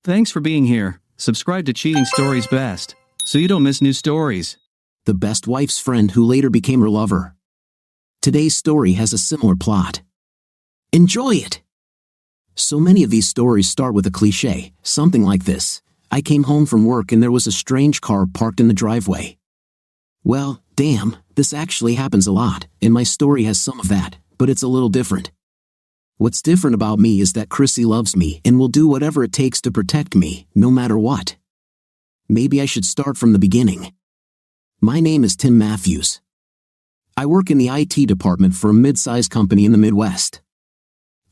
Thanks for being here. Subscribe to Cheating Stories Best, so you don't miss new stories. The best wife's friend who later became her lover. Today's story has a similar plot. Enjoy it! So many of these stories start with a cliché, something like this. I came home from work and there was a strange car parked in the driveway. Well, damn, this actually happens a lot, and my story has some of that, but it's a little different. What's different about me is that Chrissy loves me and will do whatever it takes to protect me, no matter what. Maybe I should start from the beginning. My name is Tim Matthews. I work in the IT department for a mid-sized company in the Midwest.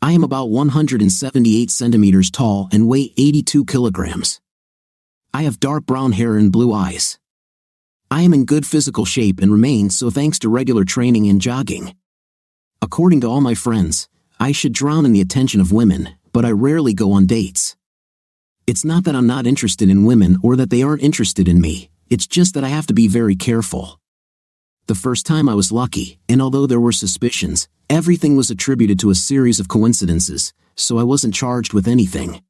I am about 178 centimeters tall and weigh 82 kilograms. I have dark brown hair and blue eyes. I am in good physical shape and remain so thanks to regular training and jogging. According to all my friends, I should drown in the attention of women, but I rarely go on dates. It's not that I'm not interested in women or that they aren't interested in me, it's just that I have to be very careful. The first time I was lucky, and although there were suspicions, everything was attributed to a series of coincidences, so I wasn't charged with anything.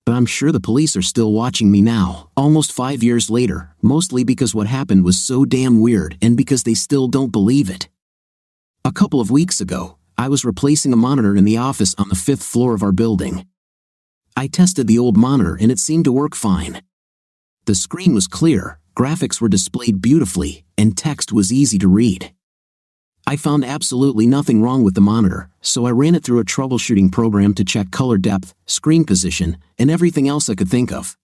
But I'm sure the police are still watching me now, almost 5 years later, mostly because what happened was so damn weird and because they still don't believe it. A couple of weeks ago, I was replacing a monitor in the office on the 5th floor of our building. I tested the old monitor and it seemed to work fine. The screen was clear, graphics were displayed beautifully, and text was easy to read. I found absolutely nothing wrong with the monitor, so I ran it through a troubleshooting program to check color depth, screen position, and everything else I could think of.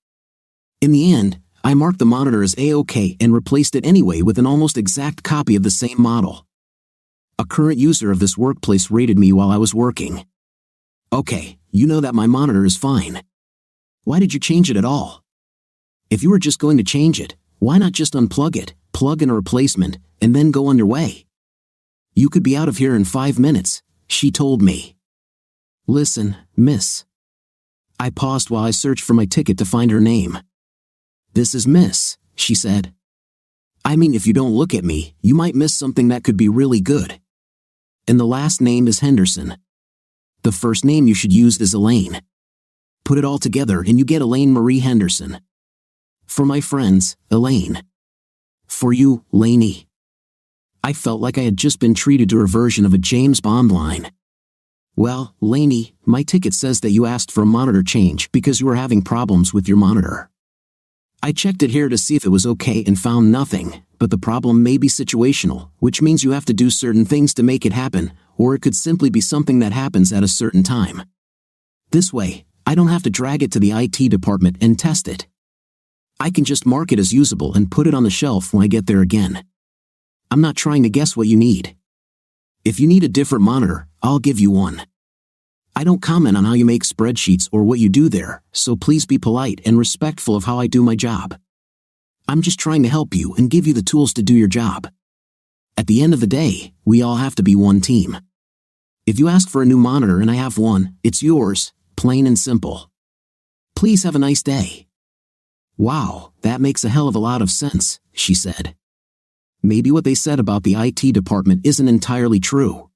In the end, I marked the monitor as A-OK and replaced it anyway with an almost exact copy of the same model. A current user of this workplace rated me while I was working. Okay, you know that my monitor is fine. Why did you change it at all? If you were just going to change it, why not just unplug it, plug in a replacement, and then go on your way? You could be out of here in 5 minutes, she told me. Listen, miss. I paused while I searched for my ticket to find her name. This is Miss, she said. I mean, if you don't look at me, you might miss something that could be really good. And the last name is Henderson. The first name you should use is Elaine. Put it all together and you get Elaine Marie Henderson. For my friends, Elaine. For you, Laney. I felt like I had just been treated to a version of a James Bond line. Well, Laney, my ticket says that you asked for a monitor change because you were having problems with your monitor. I checked it here to see if it was okay and found nothing, but the problem may be situational, which means you have to do certain things to make it happen, or it could simply be something that happens at a certain time. This way, I don't have to drag it to the IT department and test it. I can just mark it as usable and put it on the shelf when I get there again. I'm not trying to guess what you need. If you need a different monitor, I'll give you one. I don't comment on how you make spreadsheets or what you do there, so please be polite and respectful of how I do my job. I'm just trying to help you and give you the tools to do your job. At the end of the day, we all have to be one team. If you ask for a new monitor and I have one, it's yours, plain and simple. Please have a nice day. Wow, that makes a hell of a lot of sense, she said. Maybe what they said about the IT department isn't entirely true.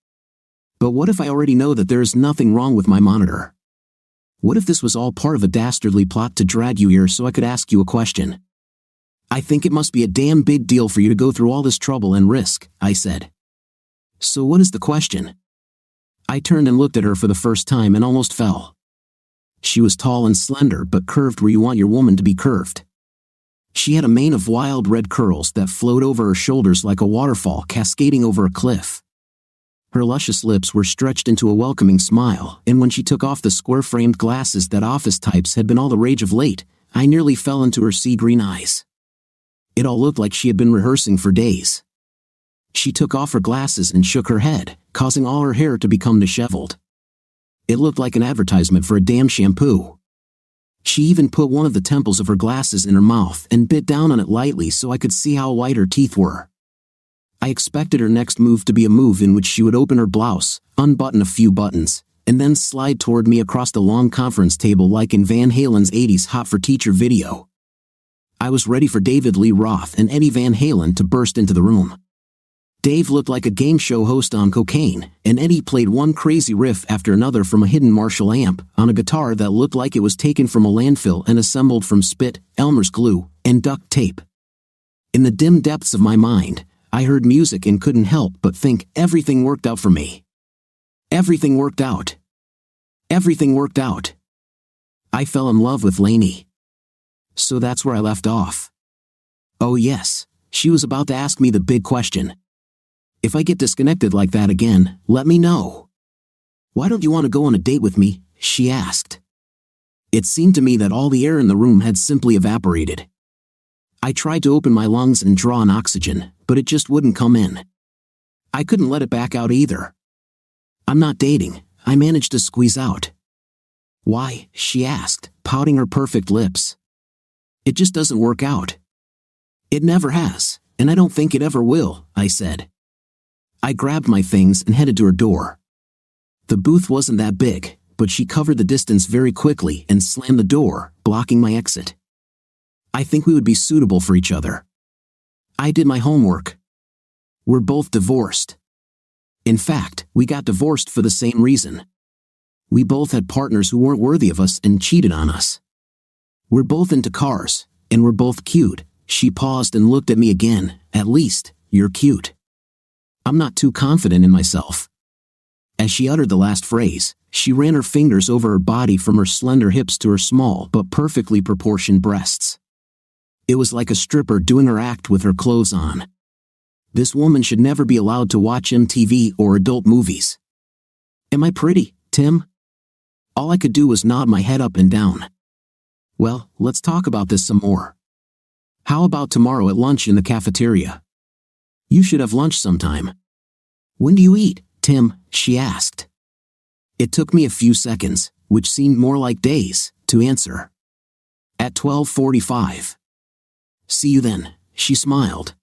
But what if I already know that there is nothing wrong with my monitor? What if this was all part of a dastardly plot to drag you here so I could ask you a question? I think it must be a damn big deal for you to go through all this trouble and risk, I said. So what is the question? I turned and looked at her for the first time and almost fell. She was tall and slender but curved where you want your woman to be curved. She had a mane of wild red curls that flowed over her shoulders like a waterfall cascading over a cliff. Her luscious lips were stretched into a welcoming smile, and when she took off the square-framed glasses that office types had been all the rage of late, I nearly fell into her sea-green eyes. It all looked like she had been rehearsing for days. She took off her glasses and shook her head, causing all her hair to become disheveled. It looked like an advertisement for a damn shampoo. She even put one of the temples of her glasses in her mouth and bit down on it lightly so I could see how white her teeth were. I expected her next move to be a move in which she would open her blouse, unbutton a few buttons, and then slide toward me across the long conference table like in Van Halen's 80s Hot for Teacher video. I was ready for David Lee Roth and Eddie Van Halen to burst into the room. Dave looked like a game show host on cocaine, and Eddie played one crazy riff after another from a hidden Marshall amp on a guitar that looked like it was taken from a landfill and assembled from spit, Elmer's glue, and duct tape. In the dim depths of my mind, I heard music and couldn't help but think everything worked out for me. Everything worked out. Everything worked out. I fell in love with Lainey. So that's where I left off. Oh yes, she was about to ask me the big question. If I get disconnected like that again, let me know. Why don't you want to go on a date with me? She asked. It seemed to me that all the air in the room had simply evaporated. I tried to open my lungs and draw in oxygen, but it just wouldn't come in. I couldn't let it back out either. I'm not dating, I managed to squeeze out. Why? She asked, pouting her perfect lips. It just doesn't work out. It never has, and I don't think it ever will, I said. I grabbed my things and headed to her door. The booth wasn't that big, but she covered the distance very quickly and slammed the door, blocking my exit. I think we would be suitable for each other. I did my homework. We're both divorced. In fact, we got divorced for the same reason. We both had partners who weren't worthy of us and cheated on us. We're both into cars, and we're both cute. She paused and looked at me again. At least, you're cute. I'm not too confident in myself. As she uttered the last phrase, she ran her fingers over her body from her slender hips to her small but perfectly proportioned breasts. It was like a stripper doing her act with her clothes on. This woman should never be allowed to watch MTV or adult movies. Am I pretty, Tim? All I could do was nod my head up and down. Well, let's talk about this some more. How about tomorrow at lunch in the cafeteria? You should have lunch sometime. When do you eat, Tim? She asked. It took me a few seconds, which seemed more like days, to answer. At 12:45. See you then, she smiled.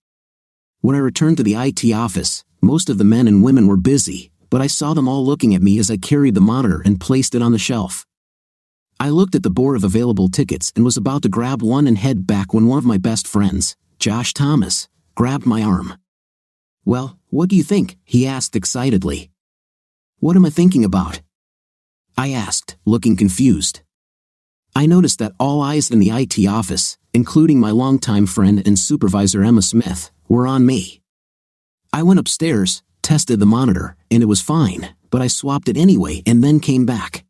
When I returned to the IT office, most of the men and women were busy, but I saw them all looking at me as I carried the monitor and placed it on the shelf. I looked at the board of available tickets and was about to grab one and head back when one of my best friends, Josh Thomas, grabbed my arm. Well, what do you think? He asked excitedly. What am I thinking about? I asked, looking confused. I noticed that all eyes in the IT office, including my longtime friend and supervisor Emma Smith, were on me. I went upstairs, tested the monitor, and it was fine, but I swapped it anyway and then came back.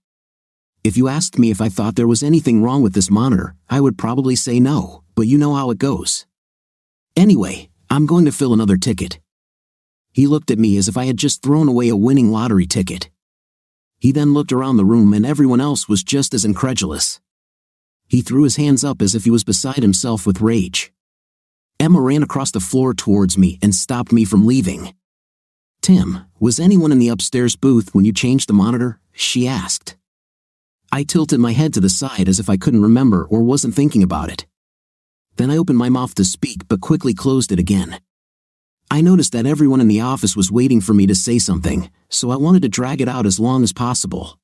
If you asked me if I thought there was anything wrong with this monitor, I would probably say no, but you know how it goes. Anyway, I'm going to fill another ticket. He looked at me as if I had just thrown away a winning lottery ticket. He then looked around the room and everyone else was just as incredulous. He threw his hands up as if he was beside himself with rage. Emma ran across the floor towards me and stopped me from leaving. Tim, was anyone in the upstairs booth when you changed the monitor? She asked. I tilted my head to the side as if I couldn't remember or wasn't thinking about it. Then I opened my mouth to speak but quickly closed it again. I noticed that everyone in the office was waiting for me to say something, so I wanted to drag it out as long as possible.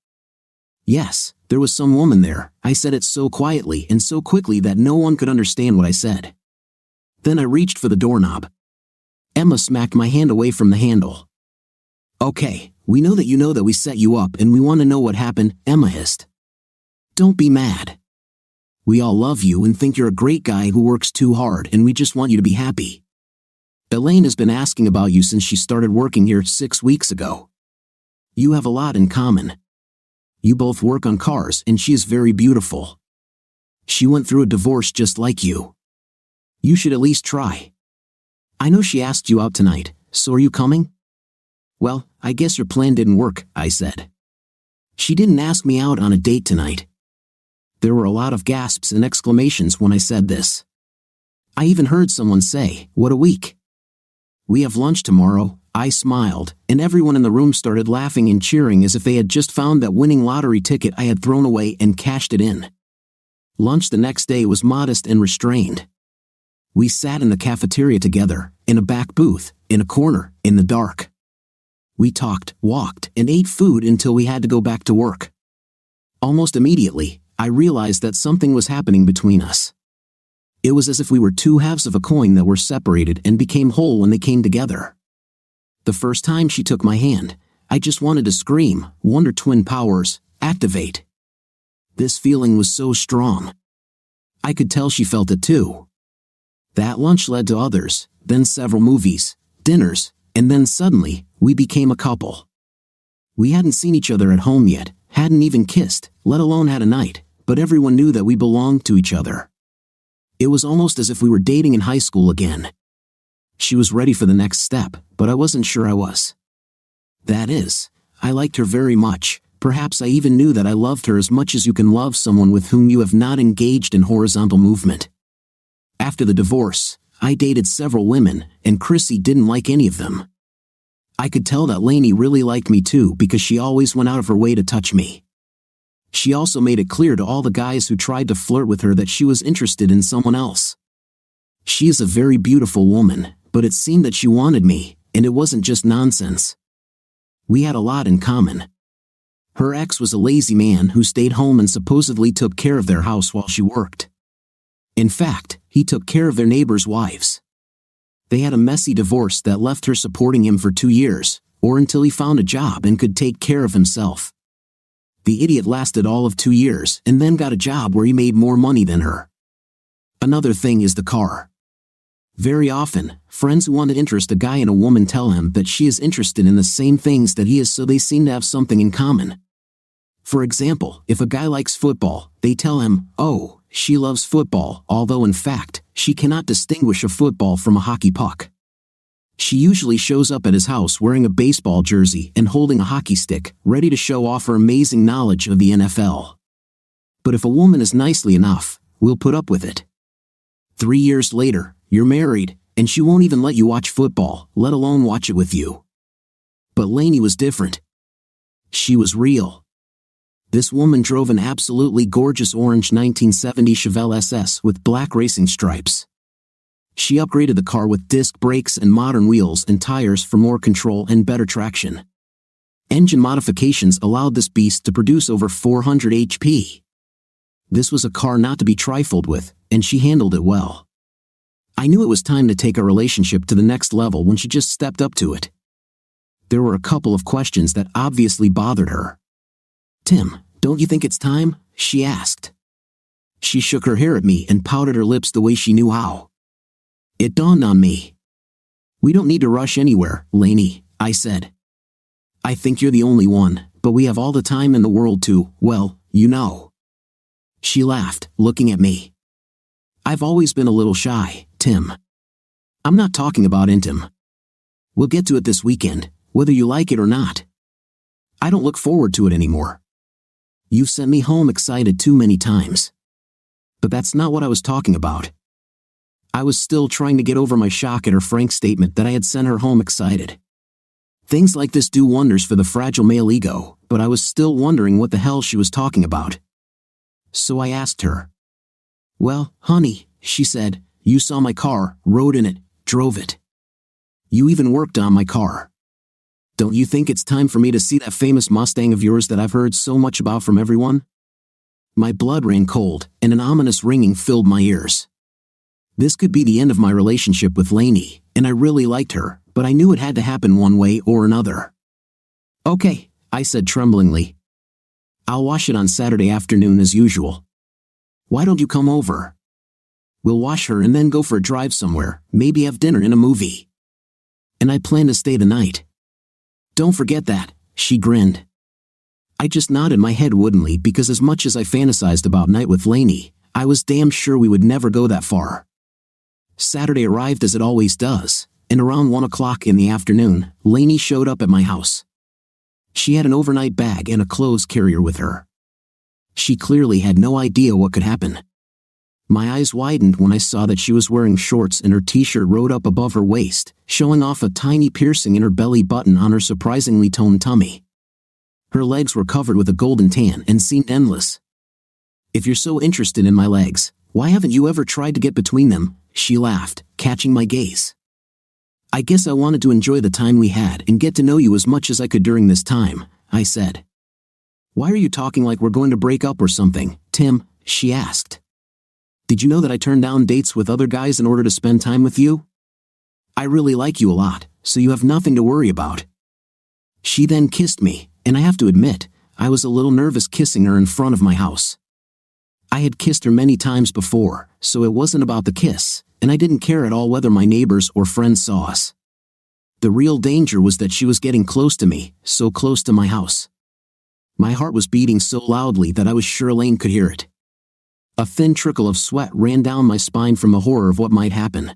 Yes, there was some woman there. I said it so quietly and so quickly that no one could understand what I said. Then I reached for the doorknob. Emma smacked my hand away from the handle. Okay, we know that you know that we set you up and we want to know what happened, Emma hissed. Don't be mad. We all love you and think you're a great guy who works too hard and we just want you to be happy. Elaine has been asking about you since she started working here 6 weeks ago. You have a lot in common. You both work on cars and she is very beautiful. She went through a divorce just like you. You should at least try. I know she asked you out tonight, so are you coming? Well, I guess your plan didn't work, I said. She didn't ask me out on a date tonight. There were a lot of gasps and exclamations when I said this. I even heard someone say, "What a week." We have lunch tomorrow, I smiled, and everyone in the room started laughing and cheering as if they had just found that winning lottery ticket I had thrown away and cashed it in. Lunch the next day was modest and restrained. We sat in the cafeteria together, in a back booth, in a corner, in the dark. We talked, walked, and ate food until we had to go back to work. Almost immediately, I realized that something was happening between us. It was as if we were two halves of a coin that were separated and became whole when they came together. The first time she took my hand, I just wanted to scream, Wonder Twin powers, activate. This feeling was so strong. I could tell she felt it too. That lunch led to others, then several movies, dinners, and then suddenly, we became a couple. We hadn't seen each other at home yet, hadn't even kissed, let alone had a night, but everyone knew that we belonged to each other. It was almost as if we were dating in high school again. She was ready for the next step, but I wasn't sure I was. That is, I liked her very much. Perhaps I even knew that I loved her as much as you can love someone with whom you have not engaged in horizontal movement. After the divorce, I dated several women, and Chrissy didn't like any of them. I could tell that Lainey really liked me too because she always went out of her way to touch me. She also made it clear to all the guys who tried to flirt with her that she was interested in someone else. She is a very beautiful woman, but it seemed that she wanted me, and it wasn't just nonsense. We had a lot in common. Her ex was a lazy man who stayed home and supposedly took care of their house while she worked. In fact, he took care of their neighbors' wives. They had a messy divorce that left her supporting him for 2 years, or until he found a job and could take care of himself. The idiot lasted all of 2 years and then got a job where he made more money than her. Another thing is the car. Very often, friends who want to interest a guy in a woman tell him that she is interested in the same things that he is, so they seem to have something in common. For example, if a guy likes football, they tell him, oh, she loves football, although in fact, she cannot distinguish a football from a hockey puck. She usually shows up at his house wearing a baseball jersey and holding a hockey stick, ready to show off her amazing knowledge of the NFL. But if a woman is nicely enough, we'll put up with it. 3 years later, you're married, and she won't even let you watch football, let alone watch it with you. But Lainey was different. She was real. This woman drove an absolutely gorgeous orange 1970 Chevelle SS with black racing stripes. She upgraded the car with disc brakes and modern wheels and tires for more control and better traction. Engine modifications allowed this beast to produce over 400 HP. This was a car not to be trifled with, and she handled it well. I knew it was time to take our relationship to the next level when she just stepped up to it. There were a couple of questions that obviously bothered her. Tim, don't you think it's time? She asked. She shook her hair at me and pouted her lips the way she knew how. It dawned on me. We don't need to rush anywhere, Lainey, I said. I think you're the only one, but we have all the time in the world to, well, you know. She laughed, looking at me. I've always been a little shy, Tim. I'm not talking about intim. We'll get to it this weekend, whether you like it or not. I don't look forward to it anymore. You've sent me home excited too many times. But that's not what I was talking about. I was still trying to get over my shock at her frank statement that I had sent her home excited. Things like this do wonders for the fragile male ego, but I was still wondering what the hell she was talking about. So I asked her. Well, honey, she said, you saw my car, rode in it, drove it. You even worked on my car. Don't you think it's time for me to see that famous Mustang of yours that I've heard so much about from everyone? My blood ran cold, and an ominous ringing filled my ears. This could be the end of my relationship with Lainey, and I really liked her, but I knew it had to happen one way or another. Okay, I said tremblingly. I'll wash it on Saturday afternoon as usual. Why don't you come over? We'll wash her and then go for a drive somewhere, maybe have dinner and a movie. And I plan to stay the night. Don't forget that, she grinned. I just nodded my head woodenly because as much as I fantasized about night with Lainey, I was damn sure we would never go that far. Saturday arrived as it always does, and around 1 o'clock in the afternoon, Lainey showed up at my house. She had an overnight bag and a clothes carrier with her. She clearly had no idea what could happen. My eyes widened when I saw that she was wearing shorts and her t-shirt rode up above her waist, showing off a tiny piercing in her belly button on her surprisingly toned tummy. Her legs were covered with a golden tan and seemed endless. If you're so interested in my legs, why haven't you ever tried to get between them? She laughed, catching my gaze. I guess I wanted to enjoy the time we had and get to know you as much as I could during this time, I said. Why are you talking like we're going to break up or something, Tim? She asked. Did you know that I turned down dates with other guys in order to spend time with you? I really like you a lot, so you have nothing to worry about." She then kissed me, and I have to admit, I was a little nervous kissing her in front of my house. I had kissed her many times before, so it wasn't about the kiss, and I didn't care at all whether my neighbors or friends saw us. The real danger was that she was getting close to me, so close to my house. My heart was beating so loudly that I was sure Elaine could hear it. A thin trickle of sweat ran down my spine from the horror of what might happen.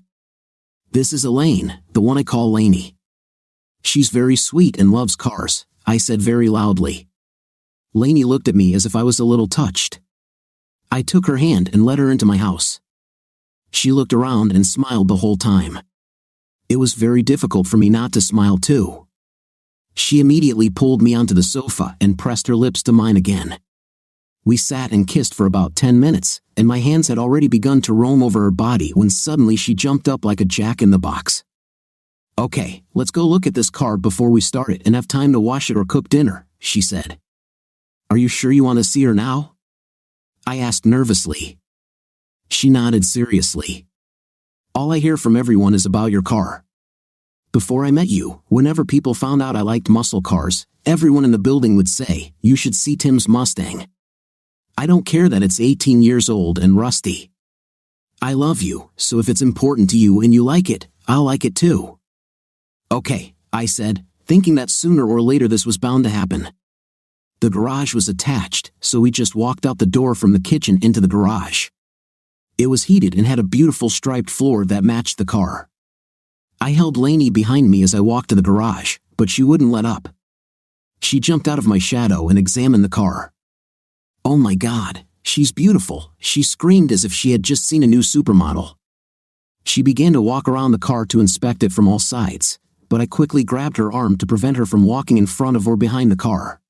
"This is Elaine, the one I call Lainey. She's very sweet and loves cars," I said very loudly. Lainey looked at me as if I was a little touched. I took her hand and led her into my house. She looked around and smiled the whole time. It was very difficult for me not to smile too. She immediately pulled me onto the sofa and pressed her lips to mine again. We sat and kissed for about 10 minutes, and my hands had already begun to roam over her body when suddenly she jumped up like a jack-in-the-box. "Okay, let's go look at this car before we start it and have time to wash it or cook dinner," she said. "Are you sure you want to see her now?" I asked nervously. She nodded seriously. "All I hear from everyone is about your car. Before I met you, whenever people found out I liked muscle cars, everyone in the building would say, 'You should see Tim's Mustang.' I don't care that it's 18 years old and rusty. I love you, so if it's important to you and you like it, I'll like it too." "Okay," I said, thinking that sooner or later this was bound to happen. The garage was attached, so we just walked out the door from the kitchen into the garage. It was heated and had a beautiful striped floor that matched the car. I held Lainey behind me as I walked to the garage, but she wouldn't let up. She jumped out of my shadow and examined the car. "Oh my God, she's beautiful," she screamed as if she had just seen a new supermodel. She began to walk around the car to inspect it from all sides, but I quickly grabbed her arm to prevent her from walking in front of or behind the car.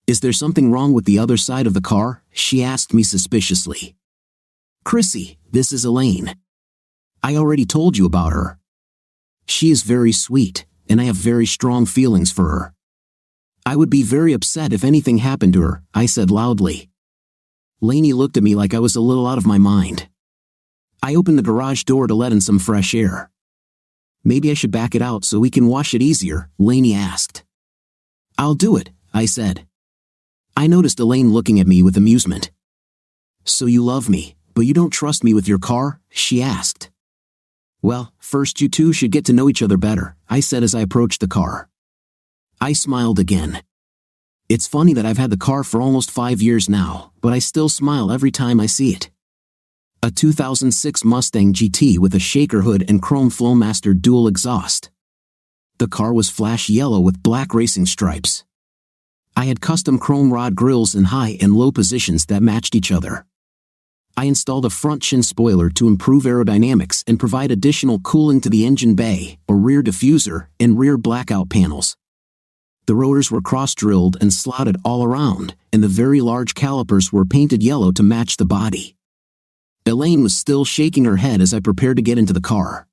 "Is there something wrong with the other side of the car?" she asked me suspiciously. "Chrissy, this is Elaine. I already told you about her. She is very sweet, and I have very strong feelings for her. I would be very upset if anything happened to her," I said loudly. Lainey looked at me like I was a little out of my mind. I opened the garage door to let in some fresh air. "Maybe I should back it out so we can wash it easier," Lainey asked. "I'll do it," I said. I noticed Elaine looking at me with amusement. "So you love me, but you don't trust me with your car?" she asked. "Well, first you two should get to know each other better," I said as I approached the car. I smiled again. It's funny that I've had the car for almost 5 years now, but I still smile every time I see it. A 2006 Mustang GT with a shaker hood and chrome Flowmaster dual exhaust. The car was flash yellow with black racing stripes. I had custom chrome rod grills in high and low positions that matched each other. I installed a front chin spoiler to improve aerodynamics and provide additional cooling to the engine bay, a rear diffuser, and rear blackout panels. The rotors were cross-drilled and slotted all around, and the very large calipers were painted yellow to match the body. Elaine was still shaking her head as I prepared to get into the car.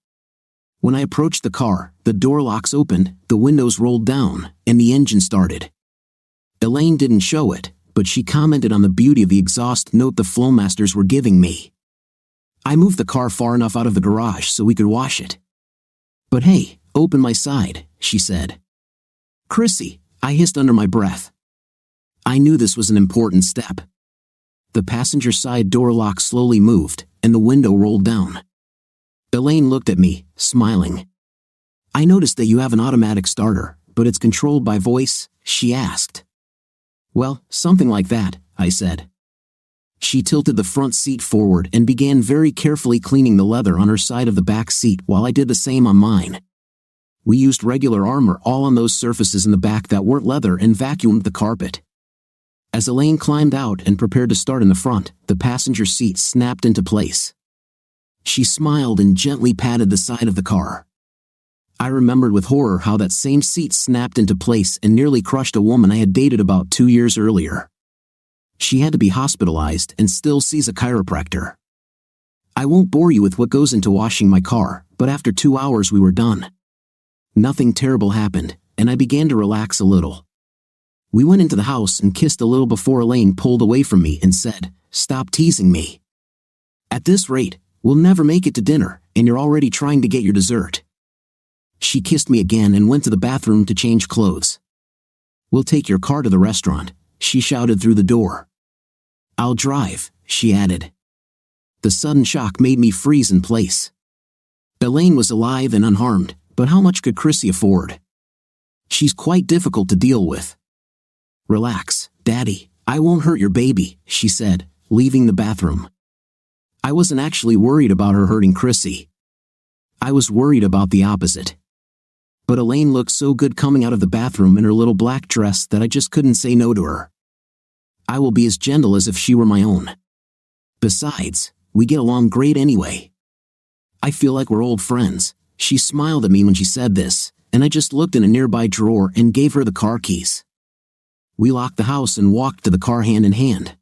When I approached the car, the door locks opened, the windows rolled down, and the engine started. Elaine didn't show it, but she commented on the beauty of the exhaust note the Flowmasters were giving me. I moved the car far enough out of the garage so we could wash it. "But hey, open my side," she said. "Chrissy," I hissed under my breath. I knew this was an important step. The passenger side door lock slowly moved, and the window rolled down. Elaine looked at me, smiling. "I noticed that you have an automatic starter, but it's controlled by voice?" she asked. "Well, something like that," I said. She tilted the front seat forward and began very carefully cleaning the leather on her side of the back seat while I did the same on mine. We used regular armor all on those surfaces in the back that weren't leather and vacuumed the carpet. As Elaine climbed out and prepared to start in the front, the passenger seat snapped into place. She smiled and gently patted the side of the car. I remembered with horror how that same seat snapped into place and nearly crushed a woman I had dated about 2 years earlier. She had to be hospitalized and still sees a chiropractor. I won't bore you with what goes into washing my car, but after 2 hours we were done. Nothing terrible happened, and I began to relax a little. We went into the house and kissed a little before Elaine pulled away from me and said, "Stop teasing me. At this rate, we'll never make it to dinner, and you're already trying to get your dessert." She kissed me again and went to the bathroom to change clothes. "We'll take your car to the restaurant," she shouted through the door. "I'll drive," she added. The sudden shock made me freeze in place. Elaine was alive and unharmed, but how much could Chrissy afford? "She's quite difficult to deal with." "Relax, Daddy, I won't hurt your baby," she said, leaving the bathroom. I wasn't actually worried about her hurting Chrissy. I was worried about the opposite. But Elaine looked so good coming out of the bathroom in her little black dress that I just couldn't say no to her. I will be as gentle as if she were my own. Besides, we get along great anyway. I feel like we're old friends. She smiled at me when she said this, and I just looked in a nearby drawer and gave her the car keys. We locked the house and walked to the car hand in hand.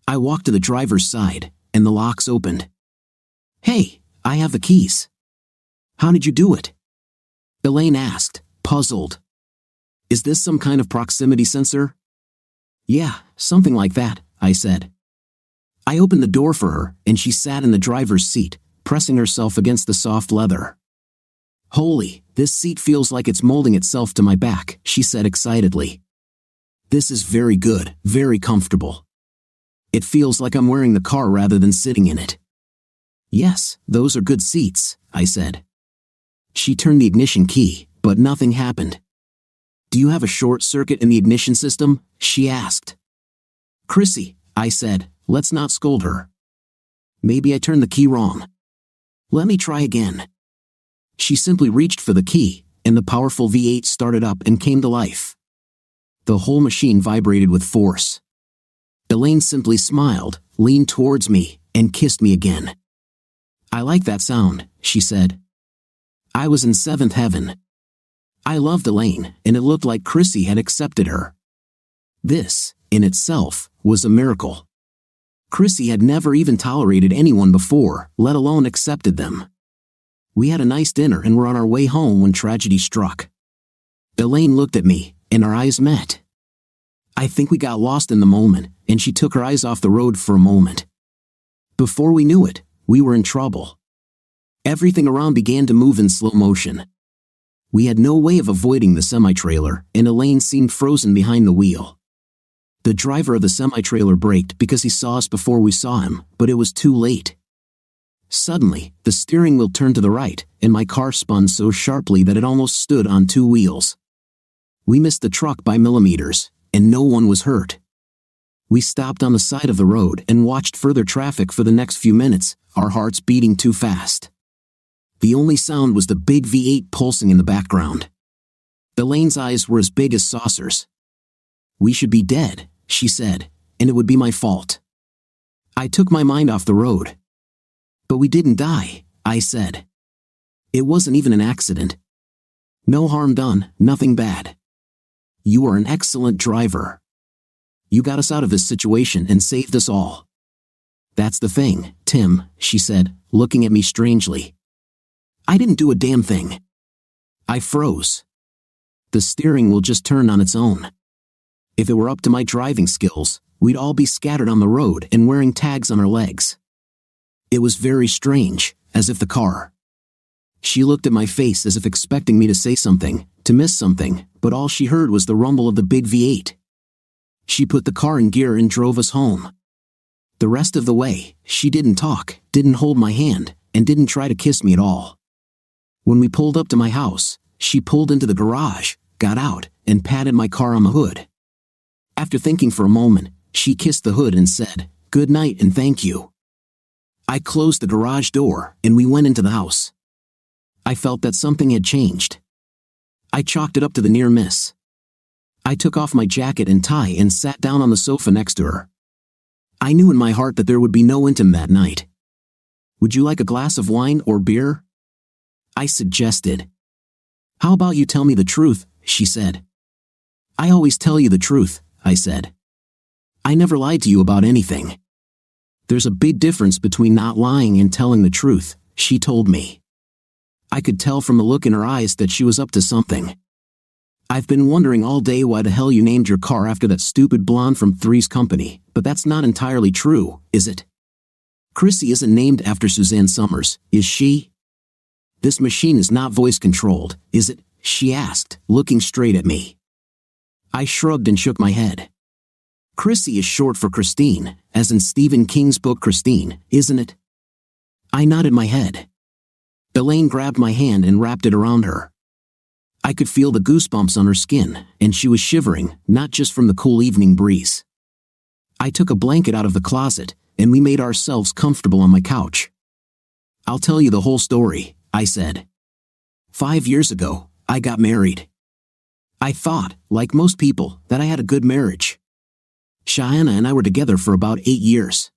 I walked to the driver's side, and the locks opened. "Hey, I have the keys." "How did you do it?" Elaine asked, puzzled. "Is this some kind of proximity sensor?" "Yeah, something like that," I said. I opened the door for her, and she sat in the driver's seat, pressing herself against the soft leather. "Holy, this seat feels like it's molding itself to my back," she said excitedly. "This is very good, very comfortable. It feels like I'm wearing the car rather than sitting in it." "Yes, those are good seats," I said. She turned the ignition key, but nothing happened. "Do you have a short circuit in the ignition system?" she asked. "Chrissy," I said, "let's not scold her. Maybe I turned the key wrong. Let me try again." She simply reached for the key, and the powerful V8 started up and came to life. The whole machine vibrated with force. Elaine simply smiled, leaned towards me, and kissed me again. "I like that sound," she said. I was in seventh heaven. I loved Elaine, and it looked like Chrissy had accepted her. This, in itself, was a miracle. Chrissy had never even tolerated anyone before, let alone accepted them. We had a nice dinner and were on our way home when tragedy struck. Elaine looked at me, and our eyes met. I think we got lost in the moment, and she took her eyes off the road for a moment. Before we knew it, we were in trouble. Everything around began to move in slow motion. We had no way of avoiding the semi-trailer, and Elaine seemed frozen behind the wheel. The driver of the semi-trailer braked because he saw us before we saw him, but it was too late. Suddenly, the steering wheel turned to the right, and my car spun so sharply that it almost stood on two wheels. We missed the truck by millimeters, and no one was hurt. We stopped on the side of the road and watched further traffic for the next few minutes, our hearts beating too fast. The only sound was the big V8 pulsing in the background. Elaine's eyes were as big as saucers. "We should be dead," she said, "and it would be my fault." I took my mind off the road. "But we didn't die," I said. "It wasn't even an accident. No harm done, nothing bad. You are an excellent driver. You got us out of this situation and saved us all." "That's the thing, Tim," she said, looking at me strangely. "I didn't do a damn thing." I froze. The steering wheel just turned on its own. If it were up to my driving skills, we'd all be scattered on the road and wearing tags on our legs. It was very strange, as if the car. She looked at my face as if expecting me to say something, to miss something, but all she heard was the rumble of the big V8. She put the car in gear and drove us home. The rest of the way, she didn't talk, didn't hold my hand, and didn't try to kiss me at all. When we pulled up to my house, she pulled into the garage, got out, and patted my car on the hood. After thinking for a moment, she kissed the hood and said, "Good night and thank you." I closed the garage door, and we went into the house. I felt that something had changed. I chalked it up to the near miss. I took off my jacket and tie and sat down on the sofa next to her. I knew in my heart that there would be no intim that night. "Would you like a glass of wine or beer?" I suggested. "How about you tell me the truth?" she said. "I always tell you the truth," I said. "I never lied to you about anything." "There's a big difference between not lying and telling the truth," she told me. I could tell from the look in her eyes that she was up to something. "I've been wondering all day why the hell you named your car after that stupid blonde from Three's Company, but that's not entirely true, is it? Chrissy isn't named after Suzanne Summers, is she?" This machine is not voice-controlled, is it? She asked, looking straight at me. I shrugged and shook my head. Chrissy is short for Christine, as in Stephen King's book Christine, isn't it? I nodded my head. Elaine grabbed my hand and wrapped it around her. I could feel the goosebumps on her skin, and she was shivering, not just from the cool evening breeze. I took a blanket out of the closet, and we made ourselves comfortable on my couch. I'll tell you the whole story, I said. 5 years ago, I got married. I thought, like most people, that I had a good marriage. Cheyenne and I were together for about 8 years.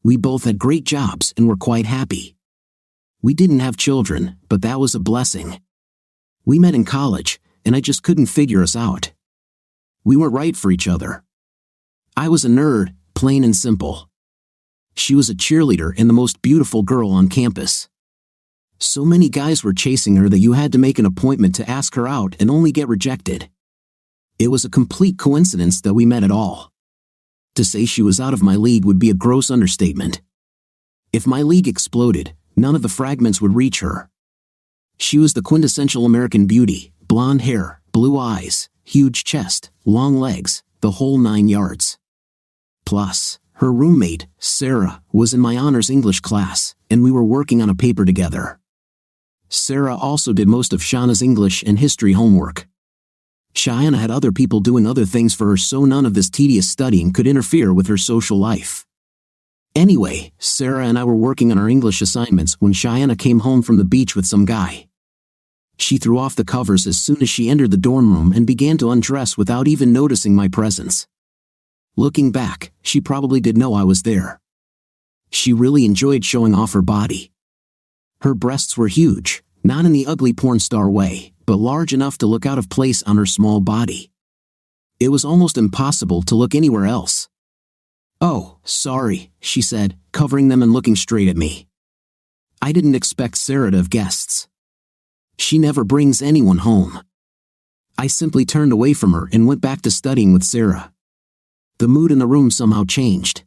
We both had great jobs and were quite happy. We didn't have children, but that was a blessing. We met in college, and I just couldn't figure us out. We weren't right for each other. I was a nerd, plain and simple. She was a cheerleader and the most beautiful girl on campus. So many guys were chasing her that you had to make an appointment to ask her out and only get rejected. It was a complete coincidence that we met at all. To say she was out of my league would be a gross understatement. If my league exploded, none of the fragments would reach her. She was the quintessential American beauty, blonde hair, blue eyes, huge chest, long legs, the whole 9 yards. Plus, her roommate, Sarah, was in my honors English class, and we were working on a paper together. Sarah also did most of Shauna's English and history homework. Cheyenne had other people doing other things for her, so none of this tedious studying could interfere with her social life. Anyway, Sarah and I were working on our English assignments when Cheyenne came home from the beach with some guy. She threw off the covers as soon as she entered the dorm room and began to undress without even noticing my presence. Looking back, she probably did know I was there. She really enjoyed showing off her body. Her breasts were huge, not in the ugly porn star way, but large enough to look out of place on her small body. It was almost impossible to look anywhere else. "Oh, sorry," she said, covering them and looking straight at me. I didn't expect Sarah to have guests. She never brings anyone home. I simply turned away from her and went back to studying with Sarah. The mood in the room somehow changed.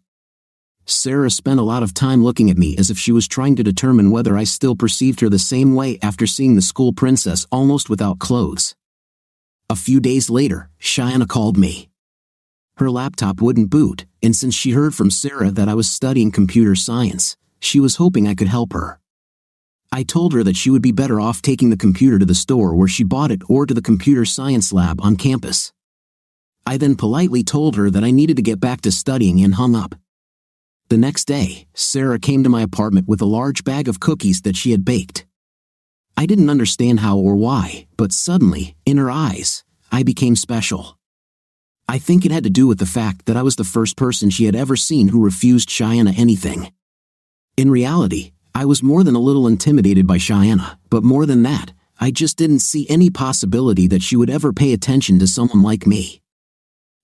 Sarah spent a lot of time looking at me as if she was trying to determine whether I still perceived her the same way after seeing the school princess almost without clothes. A few days later, Cheyenne called me. Her laptop wouldn't boot, and since she heard from Sarah that I was studying computer science, she was hoping I could help her. I told her that she would be better off taking the computer to the store where she bought it or to the computer science lab on campus. I then politely told her that I needed to get back to studying and hung up. The next day, Sarah came to my apartment with a large bag of cookies that she had baked. I didn't understand how or why, but suddenly, in her eyes, I became special. I think it had to do with the fact that I was the first person she had ever seen who refused Cheyenne anything. In reality, I was more than a little intimidated by Cheyenne, but more than that, I just didn't see any possibility that she would ever pay attention to someone like me.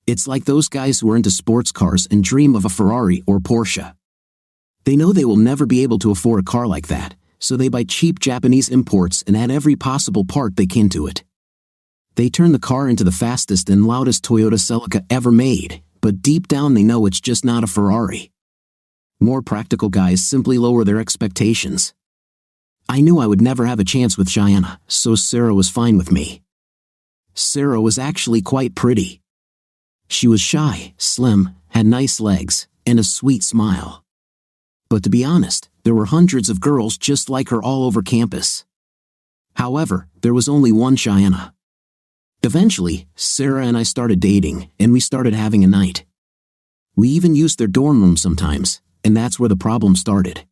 It's like those guys who are into sports cars and dream of a Ferrari or Porsche. They know they will never be able to afford a car like that, so they buy cheap Japanese imports and add every possible part they can to it. They turn the car into the fastest and loudest Toyota Celica ever made, but deep down they know it's just not a Ferrari. More practical guys simply lower their expectations. I knew I would never have a chance with Cheyenne, so Sarah was fine with me. Sarah was actually quite pretty. She was shy, slim, had nice legs, and a sweet smile. But to be honest, there were hundreds of girls just like her all over campus. However, there was only one Cheyenne. Eventually, Sarah and I started dating, and we started having a night. We even used their dorm room sometimes, and that's where the problem started.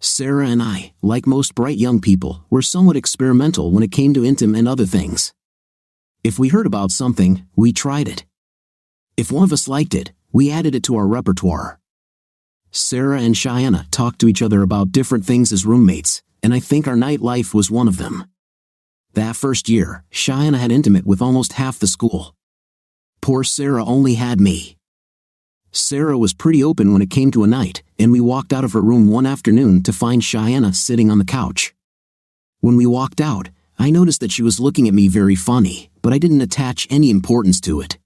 Sarah and I, like most bright young people, were somewhat experimental when it came to intimate and other things. If we heard about something, we tried it. If one of us liked it, we added it to our repertoire. Sarah and Cheyenne talked to each other about different things as roommates, and I think our nightlife was one of them. That first year, Cheyenne had intimate with almost half the school. Poor Sarah only had me. Sarah was pretty open when it came to a night, and we walked out of her room one afternoon to find Cheyenne sitting on the couch. When we walked out, I noticed that she was looking at me very funny, but I didn't attach any importance to it.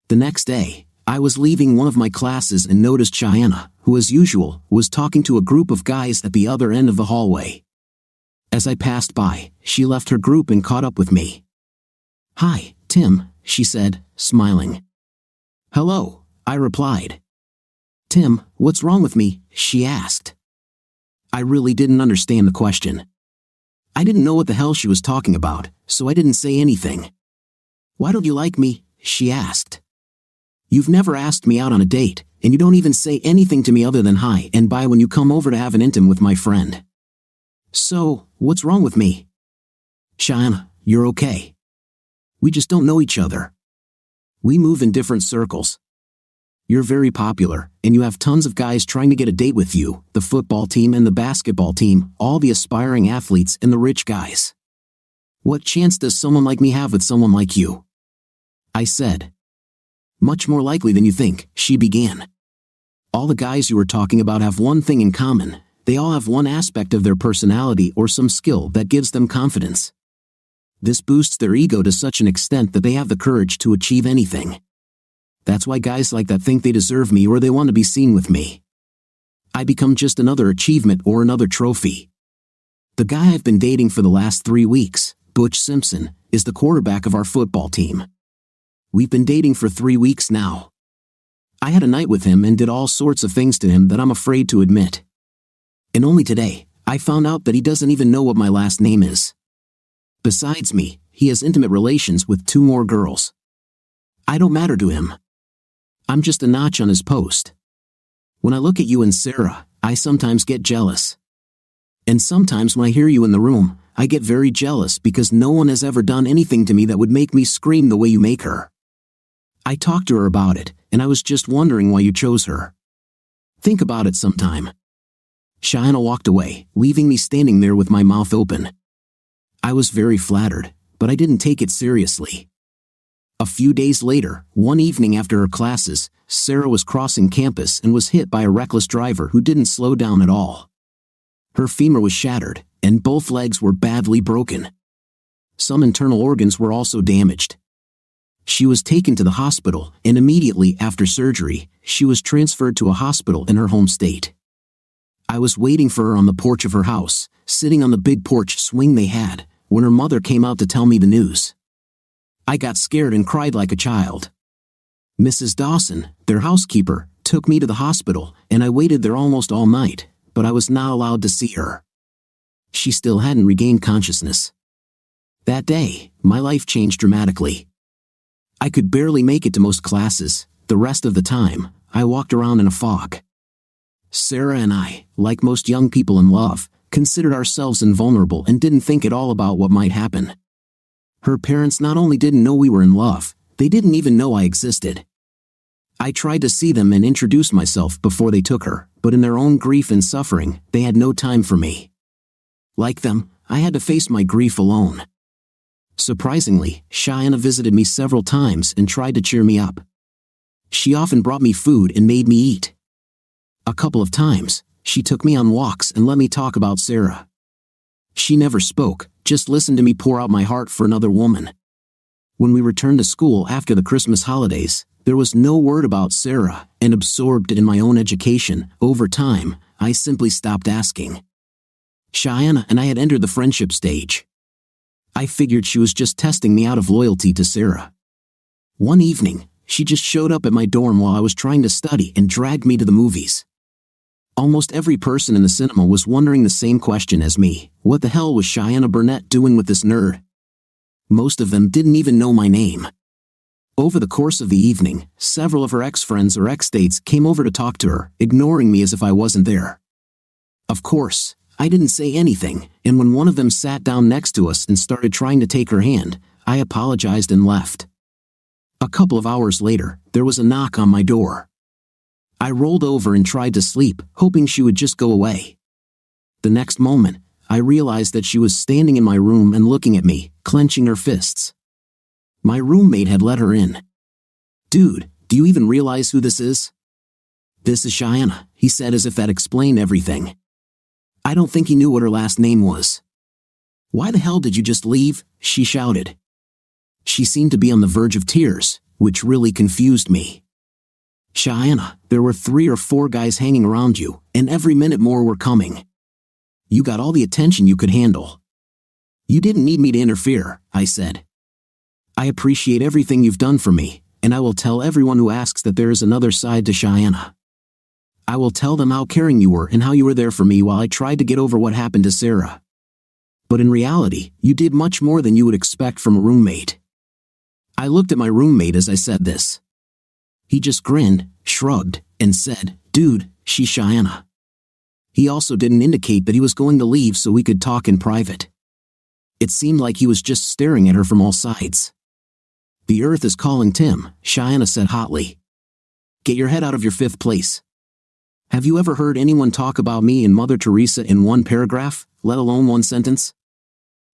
The next day, I was leaving one of my classes and noticed Cheyenne, who as usual, was talking to a group of guys at the other end of the hallway. As I passed by, she left her group and caught up with me. "Hi, Tim," she said, smiling. "Hello," I replied. "Tim, what's wrong with me?" she asked. I really didn't understand the question. I didn't know what the hell she was talking about, so I didn't say anything. "Why don't you like me?" she asked. "You've never asked me out on a date, and you don't even say anything to me other than hi and bye when you come over to have an intim with my friend. So, what's wrong with me?" "Cheyenne, you're okay. We just don't know each other. We move in different circles. You're very popular, and you have tons of guys trying to get a date with you, the football team and the basketball team, all the aspiring athletes and the rich guys. What chance does someone like me have with someone like you?" I said. "Much more likely than you think," she began. "All the guys you were talking about have one thing in common. They all have one aspect of their personality or some skill that gives them confidence. This boosts their ego to such an extent that they have the courage to achieve anything. That's why guys like that think they deserve me or they want to be seen with me. I become just another achievement or another trophy. The guy I've been dating for the last 3 weeks, Butch Simpson, is the quarterback of our football team. We've been dating for 3 weeks now. I had a night with him and did all sorts of things to him that I'm afraid to admit. And only today, I found out that he doesn't even know what my last name is. Besides me, he has intimate relations with 2 more girls. I don't matter to him. I'm just a notch on his post. When I look at you and Sarah, I sometimes get jealous. And sometimes when I hear you in the room, I get very jealous because no one has ever done anything to me that would make me scream the way you make her. I talked to her about it, and I was just wondering why you chose her. Think about it sometime." Cheyenne walked away, leaving me standing there with my mouth open. I was very flattered, but I didn't take it seriously. A few days later, one evening after her classes, Sarah was crossing campus and was hit by a reckless driver who didn't slow down at all. Her femur was shattered, and both legs were badly broken. Some internal organs were also damaged. She was taken to the hospital, and immediately after surgery, she was transferred to a hospital in her home state. I was waiting for her on the porch of her house, sitting on the big porch swing they had, when her mother came out to tell me the news. I got scared and cried like a child. Mrs. Dawson, their housekeeper, took me to the hospital, and I waited there almost all night, but I was not allowed to see her. She still hadn't regained consciousness. That day, my life changed dramatically. I could barely make it to most classes. The rest of the time, I walked around in a fog. Sarah and I, like most young people in love, considered ourselves invulnerable and didn't think at all about what might happen. Her parents not only didn't know we were in love, they didn't even know I existed. I tried to see them and introduce myself before they took her, but in their own grief and suffering, they had no time for me. Like them, I had to face my grief alone. Surprisingly, Cheyenne visited me several times and tried to cheer me up. She often brought me food and made me eat. A couple of times, she took me on walks and let me talk about Sarah. She never spoke, just listened to me pour out my heart for another woman. When we returned to school after the Christmas holidays, there was no word about Sarah, and absorbed in my own education, over time, I simply stopped asking. Cheyenne and I had entered the friendship stage. I figured she was just testing me out of loyalty to Sarah. One evening, she just showed up at my dorm while I was trying to study and dragged me to the movies. Almost every person in the cinema was wondering the same question as me: what the hell was Cheyenne Burnett doing with this nerd? Most of them didn't even know my name. Over the course of the evening, several of her ex-friends or ex-dates came over to talk to her, ignoring me as if I wasn't there. Of course, I didn't say anything, and when one of them sat down next to us and started trying to take her hand, I apologized and left. A couple of hours later, there was a knock on my door. I rolled over and tried to sleep, hoping she would just go away. The next moment, I realized that she was standing in my room and looking at me, clenching her fists. My roommate had let her in. "Dude, do you even realize who this is?" "This is Cheyenne," he said as if that explained everything. I don't think he knew what her last name was. "Why the hell did you just leave?" she shouted. She seemed to be on the verge of tears, which really confused me. "Cheyenne, there were 3 or 4 guys hanging around you, and every minute more were coming. You got all the attention you could handle. You didn't need me to interfere, I said. I appreciate everything you've done for me, and I will tell everyone who asks that there is another side to Cheyenne. I will tell them how caring you were and how you were there for me while I tried to get over what happened to Sarah. But in reality, you did much more than you would expect from a roommate. I looked at my roommate as I said this. He just grinned, shrugged, and said, "Dude, she's Cheyenne." He also didn't indicate that he was going to leave so we could talk in private. It seemed like he was just staring at her from all sides. "The earth is calling, Tim," Cheyenne said hotly. "Get your head out of your fifth place. Have you ever heard anyone talk about me and Mother Teresa in one paragraph, let alone one sentence?"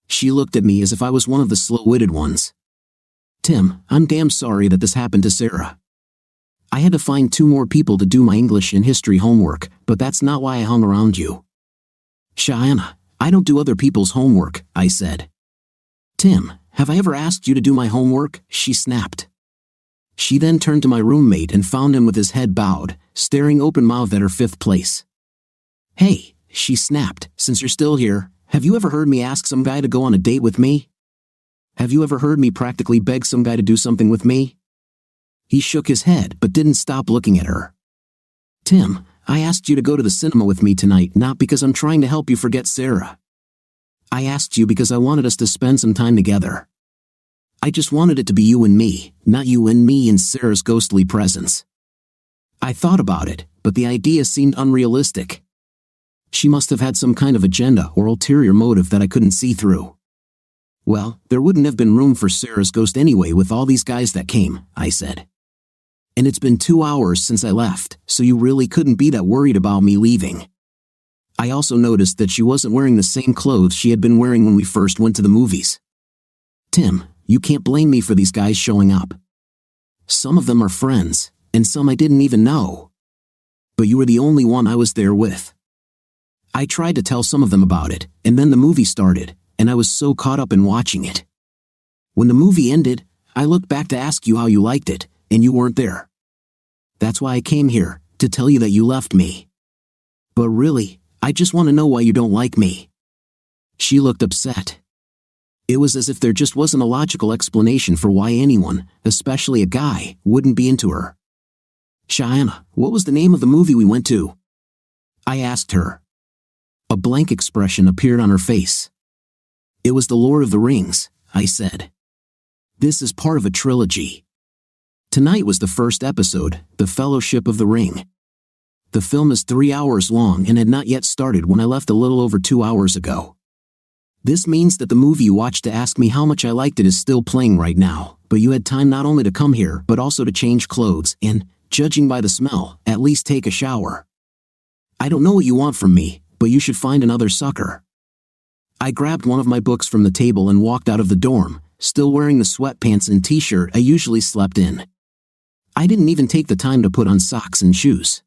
She looked at me as if I was one of the slow-witted ones. "Tim, I'm damn sorry that this happened to Sarah. I had to find 2 more people to do my English and history homework, but that's not why I hung around you." "Cheyenne, I don't do other people's homework," I said. "Tim, have I ever asked you to do my homework?" she snapped. She then turned to my roommate and found him with his head bowed, staring open-mouthed at her fifth place. "Hey," she snapped, "since you're still here, have you ever heard me ask some guy to go on a date with me? Have you ever heard me practically beg some guy to do something with me?" He shook his head but didn't stop looking at her. "Tim, I asked you to go to the cinema with me tonight not because I'm trying to help you forget Sarah. I asked you because I wanted us to spend some time together. I just wanted it to be you and me, not you and me in Sarah's ghostly presence." I thought about it, but the idea seemed unrealistic. She must have had some kind of agenda or ulterior motive that I couldn't see through. "Well, there wouldn't have been room for Sarah's ghost anyway with all these guys that came," I said. "And it's been 2 hours since I left, so you really couldn't be that worried about me leaving." I also noticed that she wasn't wearing the same clothes she had been wearing when we first went to the movies. "Tim, you can't blame me for these guys showing up. Some of them are friends, and some I didn't even know. But you were the only one I was there with." I tried to tell some of them about it, and then the movie started, and I was so caught up in watching it. When the movie ended, I looked back to ask you how you liked it, and you weren't there. That's why I came here, to tell you that you left me. But really, I just want to know why you don't like me." She looked upset. It was as if there just wasn't a logical explanation for why anyone, especially a guy, wouldn't be into her. "Cheyenne, what was the name of the movie we went to?" I asked her. A blank expression appeared on her face. "It was The Lord of the Rings," I said. "This is part of a trilogy. Tonight was the first episode, The Fellowship of the Ring. The film is 3 hours long and had not yet started when I left a little over 2 hours ago. This means that the movie you watched to ask me how much I liked it is still playing right now, but you had time not only to come here but also to change clothes and, judging by the smell, at least take a shower. I don't know what you want from me, but you should find another sucker." I grabbed one of my books from the table and walked out of the dorm, still wearing the sweatpants and t-shirt I usually slept in. I didn't even take the time to put on socks and shoes.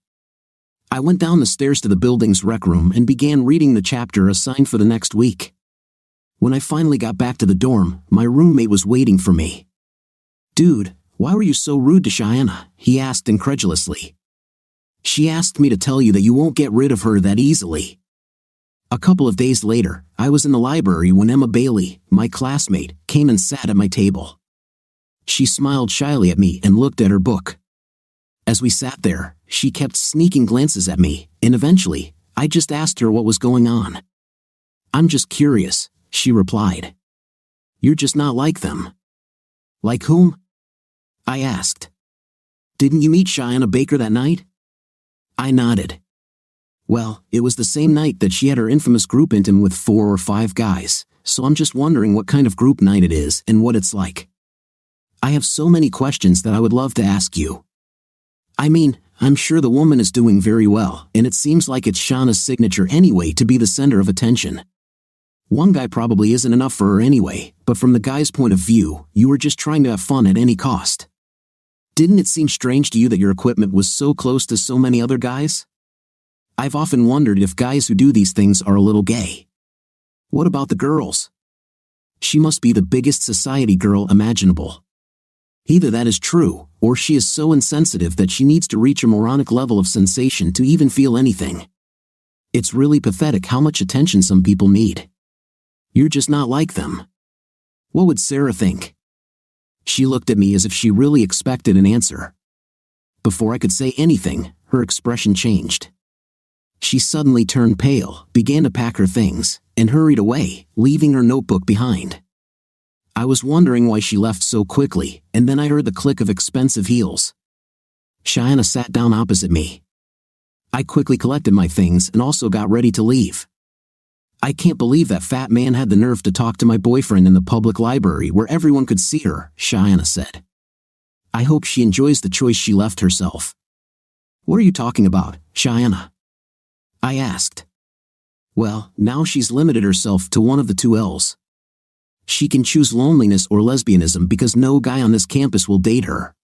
I went down the stairs to the building's rec room and began reading the chapter assigned for the next week. When I finally got back to the dorm, my roommate was waiting for me. "Dude, why were you so rude to Cheyenne?" he asked incredulously. "She asked me to tell you that you won't get rid of her that easily." A couple of days later, I was in the library when Emma Bailey, my classmate, came and sat at my table. She smiled shyly at me and looked at her book. As we sat there, she kept sneaking glances at me, and eventually, I just asked her what was going on. "I'm just curious," she replied. "You're just not like them." "Like whom?" I asked. "Didn't you meet Cheyenne Baker that night?" I nodded. "Well, it was the same night that she had her infamous group intim with 4 or 5 guys, so I'm just wondering what kind of group night it is and what it's like. I have so many questions that I would love to ask you. I mean, I'm sure the woman is doing very well, and it seems like it's Shauna's signature anyway to be the center of attention. One guy probably isn't enough for her anyway, but from the guy's point of view, you were just trying to have fun at any cost. Didn't it seem strange to you that your equipment was so close to so many other guys? I've often wondered if guys who do these things are a little gay. What about the girls? She must be the biggest society girl imaginable. Either that is true, or she is so insensitive that she needs to reach a moronic level of sensation to even feel anything. It's really pathetic how much attention some people need. You're just not like them. What would Sarah think? She looked at me as if she really expected an answer. Before I could say anything, her expression changed. She suddenly turned pale, began to pack her things, and hurried away, leaving her notebook behind. I was wondering why she left so quickly, and then I heard the click of expensive heels. Cheyenne sat down opposite me. I quickly collected my things and also got ready to leave. I can't believe that fat man had the nerve to talk to my boyfriend in the public library where everyone could see her, Cheyenne said. I hope she enjoys the choice she left herself. What are you talking about, Cheyenne? I asked. Well, now she's limited herself to one of the two L's. She can choose loneliness or lesbianism because no guy on this campus will date her.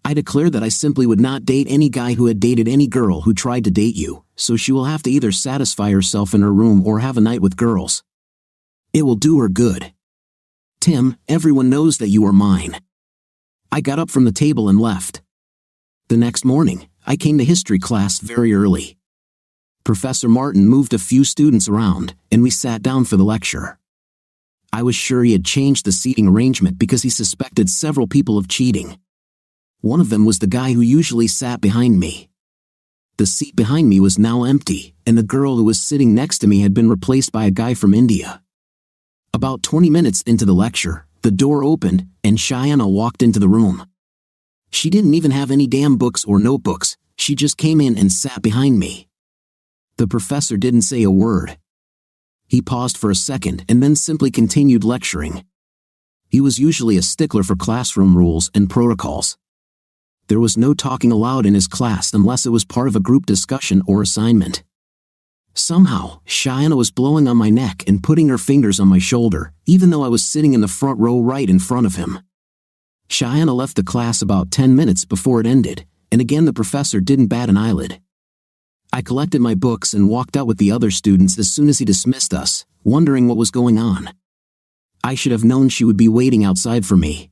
I declared that I simply would not date any guy who had dated any girl who tried to date you, so she will have to either satisfy herself in her room or have a night with girls. It will do her good. Tim, everyone knows that you are mine. I got up from the table and left. The next morning, I came to history class very early. Professor Martin moved a few students around, and we sat down for the lecture. I was sure he had changed the seating arrangement because he suspected several people of cheating. One of them was the guy who usually sat behind me. The seat behind me was now empty, and the girl who was sitting next to me had been replaced by a guy from India. About 20 minutes into the lecture, the door opened, and Cheyenne walked into the room. She didn't even have any damn books or notebooks, she just came in and sat behind me. The professor didn't say a word. He paused for a second and then simply continued lecturing. He was usually a stickler for classroom rules and protocols. There was no talking aloud in his class unless it was part of a group discussion or assignment. Somehow, Cheyenne was blowing on my neck and putting her fingers on my shoulder, even though I was sitting in the front row right in front of him. Cheyenne left the class about 10 minutes before it ended, and again the professor didn't bat an eyelid. I collected my books and walked out with the other students as soon as he dismissed us, wondering what was going on. I should have known she would be waiting outside for me.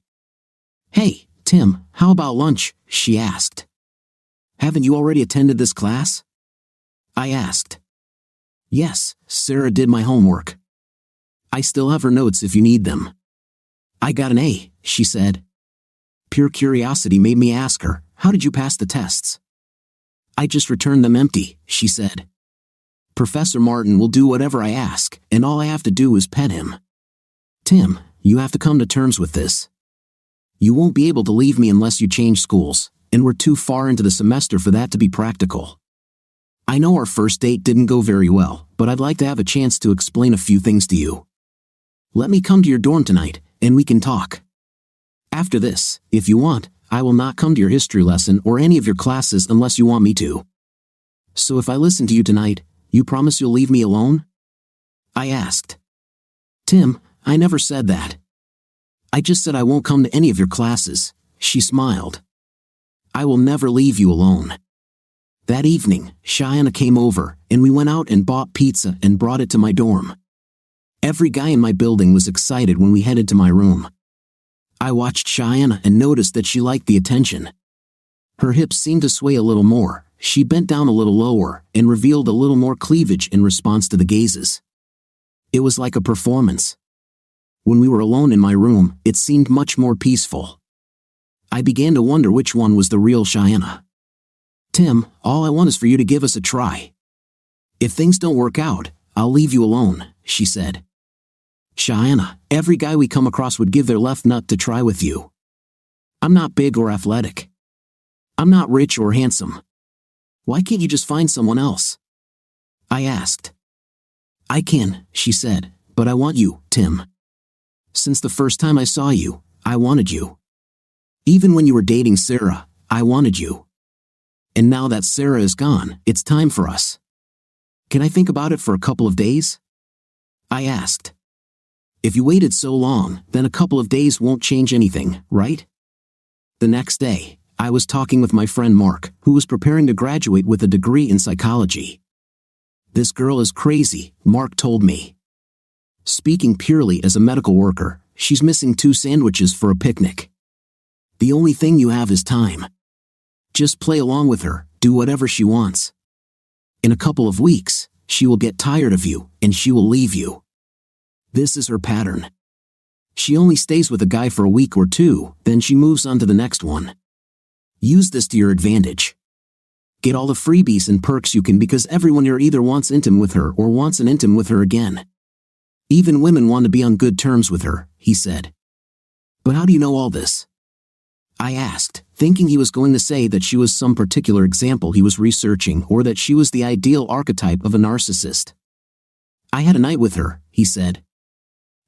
Hey, Tim, how about lunch? She asked. Haven't you already attended this class? I asked. Yes, Sarah did my homework. I still have her notes if you need them. I got an A, she said. Pure curiosity made me ask her, how did you pass the tests? I just returned them empty, she said. Professor Martin will do whatever I ask, and all I have to do is pet him. Tim, you have to come to terms with this. You won't be able to leave me unless you change schools, and we're too far into the semester for that to be practical. I know our first date didn't go very well, but I'd like to have a chance to explain a few things to you. Let me come to your dorm tonight, and we can talk. After this, if you want, I will not come to your history lesson or any of your classes unless you want me to. So if I listen to you tonight, you promise you'll leave me alone? I asked. Tim, I never said that. I just said I won't come to any of your classes, she smiled. I will never leave you alone. That evening, Cheyenne came over, and we went out and bought pizza and brought it to my dorm. Every guy in my building was excited when we headed to my room. I watched Cheyenne and noticed that she liked the attention. Her hips seemed to sway a little more, she bent down a little lower, and revealed a little more cleavage in response to the gazes. It was like a performance. When we were alone in my room, it seemed much more peaceful. I began to wonder which one was the real Cheyenne. Tim, all I want is for you to give us a try. If things don't work out, I'll leave you alone, she said. Cheyenne, every guy we come across would give their left nut to try with you. I'm not big or athletic. I'm not rich or handsome. Why can't you just find someone else? I asked. I can, she said, but I want you, Tim. Since the first time I saw you, I wanted you. Even when you were dating Sarah, I wanted you. And now that Sarah is gone, it's time for us. Can I think about it for a couple of days? I asked. If you waited so long, then a couple of days won't change anything, right? The next day, I was talking with my friend Mark, who was preparing to graduate with a degree in psychology. This girl is crazy, Mark told me. Speaking purely as a medical worker, she's missing 2 sandwiches for a picnic. The only thing you have is time. Just play along with her, do whatever she wants. In a couple of weeks, she will get tired of you, and she will leave you. This is her pattern. She only stays with a guy for a week or two, then she moves on to the next one. Use this to your advantage. Get all the freebies and perks you can because everyone here either wants intim with her or wants an intim with her again. Even women want to be on good terms with her, he said. But how do you know all this? I asked, thinking he was going to say that she was some particular example he was researching or that she was the ideal archetype of a narcissist. I had a night with her, he said.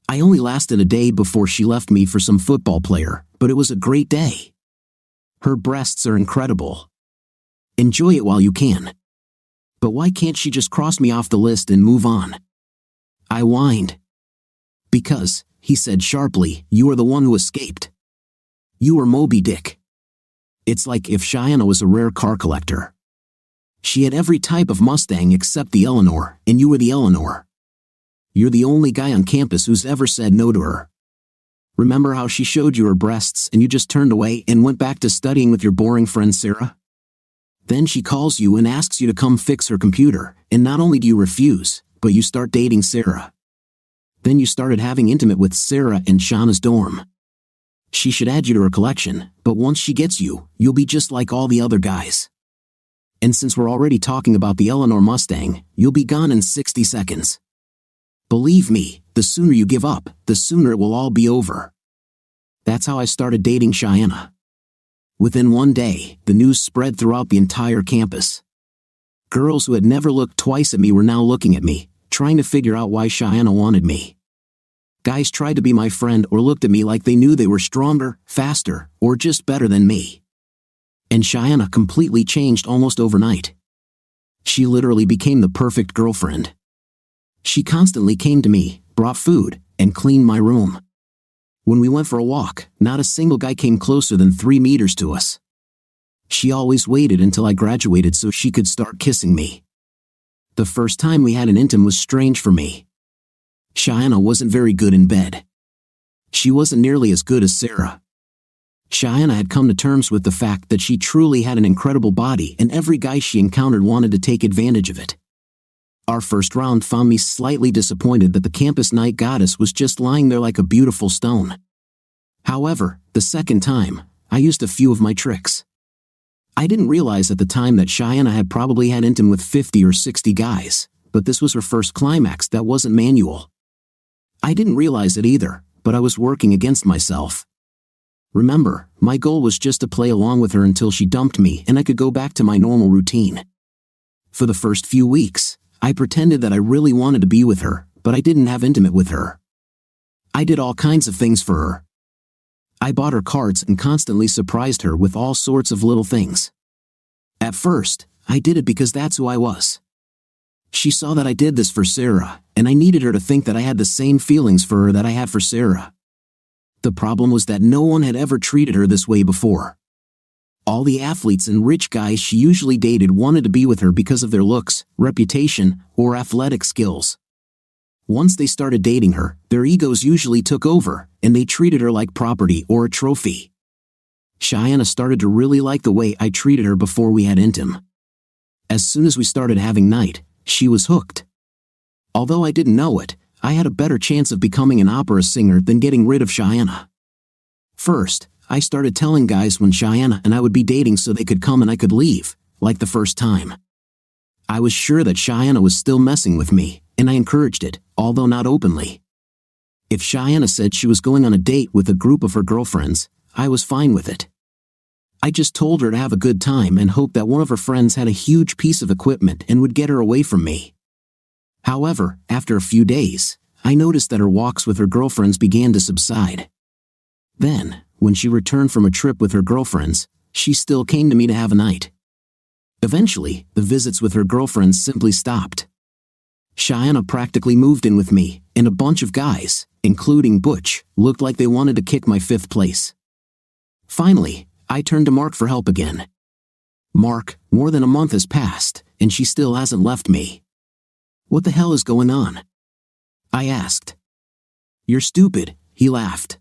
I only lasted a day before she left me for some football player, but it was a great day. Her breasts are incredible. Enjoy it while you can. But why can't she just cross me off the list and move on? I whined. Because, he said sharply, you are the one who escaped. You were Moby Dick. It's like if Cheyenne was a rare car collector. She had every type of Mustang except the Eleanor, and you were the Eleanor. You're the only guy on campus who's ever said no to her. Remember how she showed you her breasts and you just turned away and went back to studying with your boring friend Sarah? Then she calls you and asks you to come fix her computer, and not only do you refuse, but you start dating Sarah. Then you started having intimate with Sarah in Shauna's dorm. She should add you to her collection, but once she gets you, you'll be just like all the other guys. And since we're already talking about the Eleanor Mustang, you'll be gone in 60 seconds. Believe me, the sooner you give up, the sooner it will all be over. That's how I started dating Cheyenne. Within one day, the news spread throughout the entire campus. Girls who had never looked twice at me were now looking at me, trying to figure out why Cheyenne wanted me. Guys tried to be my friend or looked at me like they knew they were stronger, faster, or just better than me. And Cheyenne completely changed almost overnight. She literally became the perfect girlfriend. She constantly came to me, brought food, and cleaned my room. When we went for a walk, not a single guy came closer than 3 meters to us. She always waited until I graduated so she could start kissing me. The first time we had an intim was strange for me. Cheyenne wasn't very good in bed. She wasn't nearly as good as Sarah. Cheyenne had come to terms with the fact that she truly had an incredible body and every guy she encountered wanted to take advantage of it. Our first round found me slightly disappointed that the campus night goddess was just lying there like a beautiful stone. However, the second time, I used a few of my tricks. I didn't realize at the time that Cheyenne had probably had intim with 50 or 60 guys, but this was her first climax that wasn't manual. I didn't realize it either, but I was working against myself. Remember, my goal was just to play along with her until she dumped me and I could go back to my normal routine. For the first few weeks, I pretended that I really wanted to be with her, but I didn't have intimate with her. I did all kinds of things for her. I bought her cards and constantly surprised her with all sorts of little things. At first, I did it because that's who I was. She saw that I did this for Sarah, and I needed her to think that I had the same feelings for her that I had for Sarah. The problem was that no one had ever treated her this way before. All the athletes and rich guys she usually dated wanted to be with her because of their looks, reputation, or athletic skills. Once they started dating her, their egos usually took over, and they treated her like property or a trophy. Cheyenne started to really like the way I treated her before we had intim. As soon as we started having night, she was hooked. Although I didn't know it, I had a better chance of becoming an opera singer than getting rid of Cheyenne. First, I started telling guys when Cheyenne and I would be dating so they could come and I could leave, like the first time. I was sure that Cheyenne was still messing with me, and I encouraged it, although not openly. If Cheyenne said she was going on a date with a group of her girlfriends, I was fine with it. I just told her to have a good time and hoped that one of her friends had a huge piece of equipment and would get her away from me. However, after a few days, I noticed that her walks with her girlfriends began to subside. Then, when she returned from a trip with her girlfriends, she still came to me to have a night. Eventually, the visits with her girlfriends simply stopped. Cheyenne practically moved in with me, and a bunch of guys, including Butch, looked like they wanted to kick my 5th place. Finally, I turned to Mark for help again. Mark, more than a month has passed, and she still hasn't left me. What the hell is going on? I asked. You're stupid, he laughed.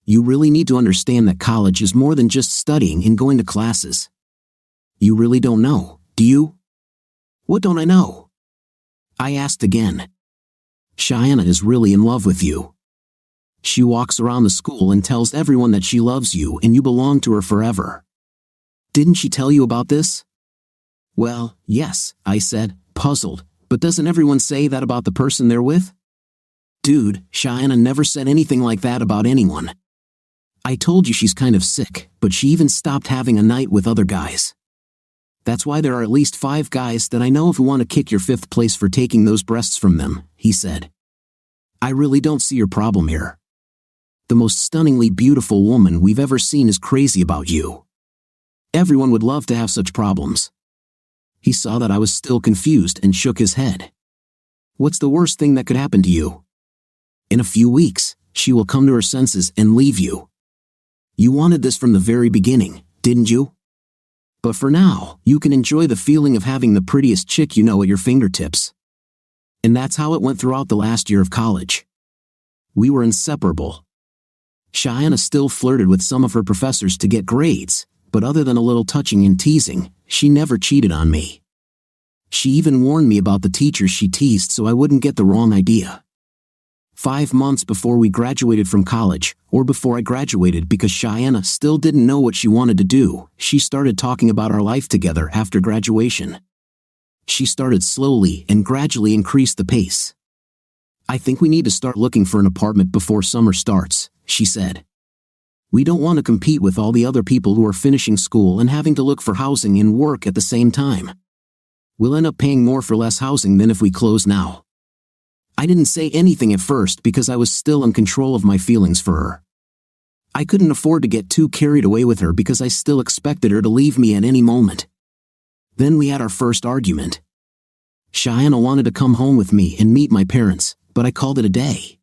You really need to understand that college is more than just studying and going to classes. You really don't know, do you? What don't I know? I asked again. Cheyenne is really in love with you. She walks around the school and tells everyone that she loves you and you belong to her forever. Didn't she tell you about this? Well, yes, I said, puzzled, but doesn't everyone say that about the person they're with? Dude, Cheyenne never said anything like that about anyone. I told you she's kind of sick, but she even stopped having a night with other guys. That's why there are at least 5 guys that I know of who want to kick your 5th place for taking those breasts from them, he said. I really don't see your problem here. The most stunningly beautiful woman we've ever seen is crazy about you. Everyone would love to have such problems. He saw that I was still confused and shook his head. What's the worst thing that could happen to you? In a few weeks, she will come to her senses and leave you. You wanted this from the very beginning, didn't you? But for now, you can enjoy the feeling of having the prettiest chick you know at your fingertips. And that's how it went throughout the last year of college. We were inseparable. Cheyenne still flirted with some of her professors to get grades, but other than a little touching and teasing, she never cheated on me. She even warned me about the teachers she teased so I wouldn't get the wrong idea. 5 months before we graduated from college, or before I graduated because Cheyenne still didn't know what she wanted to do, she started talking about our life together after graduation. She started slowly and gradually increased the pace. I think we need to start looking for an apartment before summer starts, she said. We don't want to compete with all the other people who are finishing school and having to look for housing and work at the same time. We'll end up paying more for less housing than if we close now. I didn't say anything at first because I was still in control of my feelings for her. I couldn't afford to get too carried away with her because I still expected her to leave me at any moment. Then we had our first argument. Cheyenne wanted to come home with me and meet my parents, but I called it a day.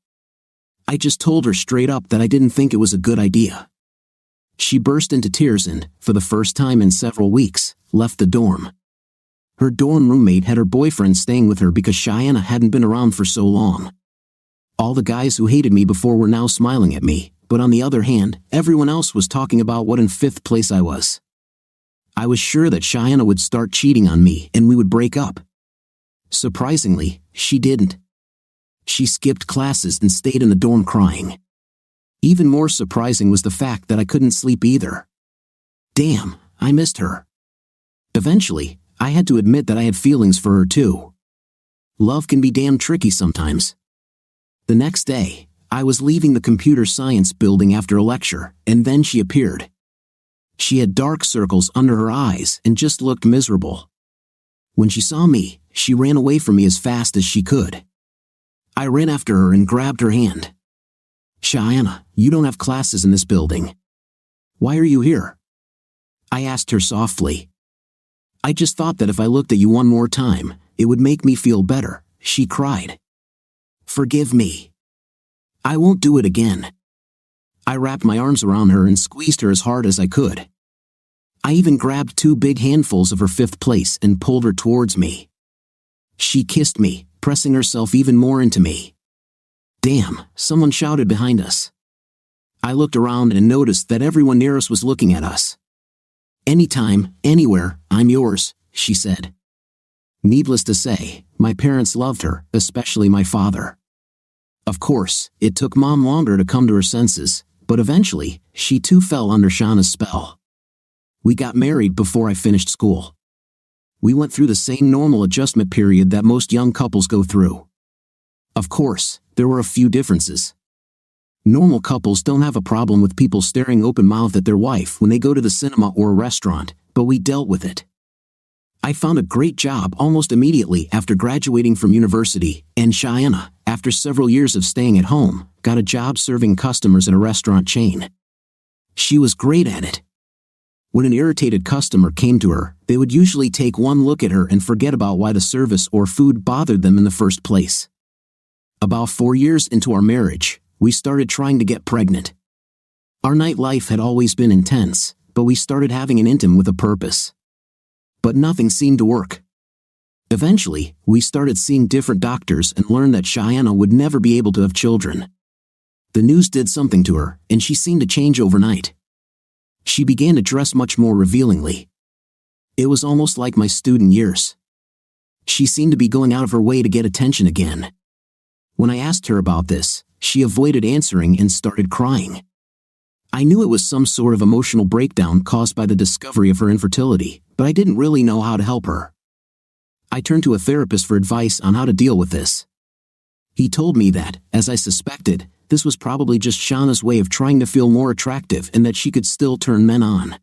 I just told her straight up that I didn't think it was a good idea. She burst into tears and, for the first time in several weeks, left the dorm. Her dorm roommate had her boyfriend staying with her because Cheyenne hadn't been around for so long. All the guys who hated me before were now smiling at me, but on the other hand, everyone else was talking about what in 5th place I was. I was sure that Cheyenne would start cheating on me and we would break up. Surprisingly, she didn't. She skipped classes and stayed in the dorm crying. Even more surprising was the fact that I couldn't sleep either. Damn, I missed her. Eventually, I had to admit that I had feelings for her too. Love can be damn tricky sometimes. The next day, I was leaving the computer science building after a lecture, and then she appeared. She had dark circles under her eyes and just looked miserable. When she saw me, she ran away from me as fast as she could. I ran after her and grabbed her hand. Cheyenne, you don't have classes in this building. Why are you here? I asked her softly. I just thought that if I looked at you one more time, it would make me feel better, she cried. Forgive me. I won't do it again. I wrapped my arms around her and squeezed her as hard as I could. I even grabbed 2 big handfuls of her 5th place and pulled her towards me. She kissed me, pressing herself even more into me. Damn, someone shouted behind us. I looked around and noticed that everyone near us was looking at us. Anytime, anywhere, I'm yours, she said. Needless to say, my parents loved her, especially my father. Of course, it took Mom longer to come to her senses, but eventually, she too fell under Shauna's spell. We got married before I finished school. We went through the same normal adjustment period that most young couples go through. Of course, there were a few differences. Normal couples don't have a problem with people staring open-mouthed at their wife when they go to the cinema or a restaurant, but we dealt with it. I found a great job almost immediately after graduating from university, and Cheyenne, after several years of staying at home, got a job serving customers at a restaurant chain. She was great at it. When an irritated customer came to her, they would usually take one look at her and forget about why the service or food bothered them in the first place. About 4 years into our marriage, we started trying to get pregnant. Our nightlife had always been intense, but we started having an intim with a purpose. But nothing seemed to work. Eventually, we started seeing different doctors and learned that Cheyenne would never be able to have children. The news did something to her, and she seemed to change overnight. She began to dress much more revealingly. It was almost like my student years. She seemed to be going out of her way to get attention again. When I asked her about this, she avoided answering and started crying. I knew it was some sort of emotional breakdown caused by the discovery of her infertility, but I didn't really know how to help her. I turned to a therapist for advice on how to deal with this. He told me that, as I suspected, this was probably just Shauna's way of trying to feel more attractive and that she could still turn men on.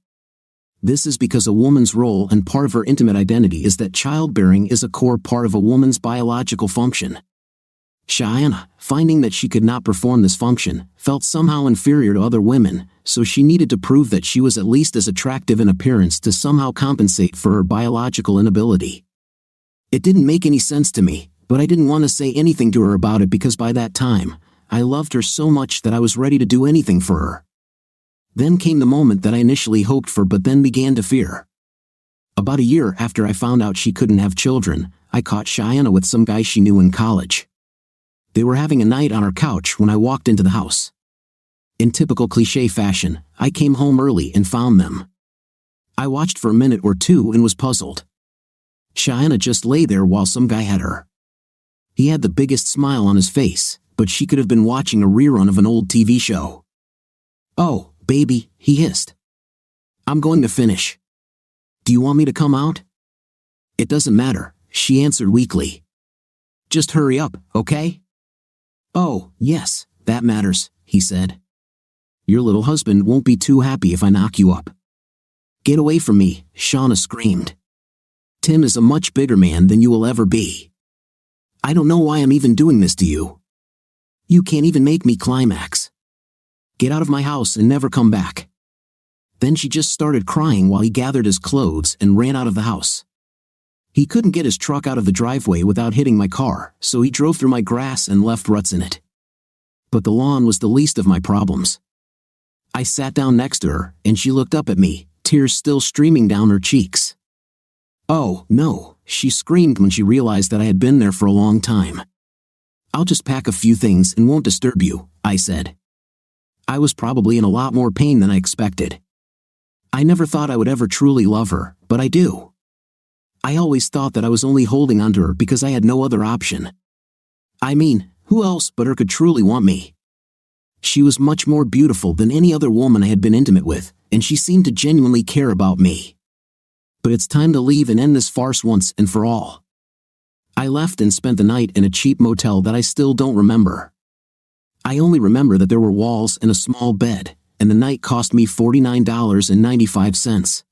This is because a woman's role and part of her intimate identity is that childbearing is a core part of a woman's biological function. Shauna, finding that she could not perform this function, felt somehow inferior to other women, so she needed to prove that she was at least as attractive in appearance to somehow compensate for her biological inability. It didn't make any sense to me, but I didn't want to say anything to her about it because by that time, I loved her so much that I was ready to do anything for her. Then came the moment that I initially hoped for but then began to fear. About a year after I found out she couldn't have children, I caught Shauna with some guy she knew in college. They were having a night on her couch when I walked into the house. In typical cliché fashion, I came home early and found them. I watched for a minute or two and was puzzled. Shauna just lay there while some guy had her. He had the biggest smile on his face, but she could have been watching a rerun of an old TV show. "Oh, baby," he hissed. "I'm going to finish. Do you want me to come out?" "It doesn't matter," she answered weakly. "Just hurry up, okay?" "Oh, yes, that matters," he said. "Your little husband won't be too happy if I knock you up." "Get away from me," Shauna screamed. "Tim is a much bigger man than you will ever be. I don't know why I'm even doing this to you. You can't even make me climax. Get out of my house and never come back." Then she just started crying while he gathered his clothes and ran out of the house. He couldn't get his truck out of the driveway without hitting my car, so he drove through my grass and left ruts in it. But the lawn was the least of my problems. I sat down next to her, and she looked up at me, tears still streaming down her cheeks. "Oh, no," she screamed when she realized that I had been there for a long time. "I'll just pack a few things and won't disturb you," I said. I was probably in a lot more pain than I expected. I never thought I would ever truly love her, but I do. I always thought that I was only holding on to her because I had no other option. I mean, who else but her could truly want me? She was much more beautiful than any other woman I had been intimate with, and she seemed to genuinely care about me. But it's time to leave and end this farce once and for all. I left and spent the night in a cheap motel that I still don't remember. I only remember that there were walls and a small bed, and the night cost me $49.95.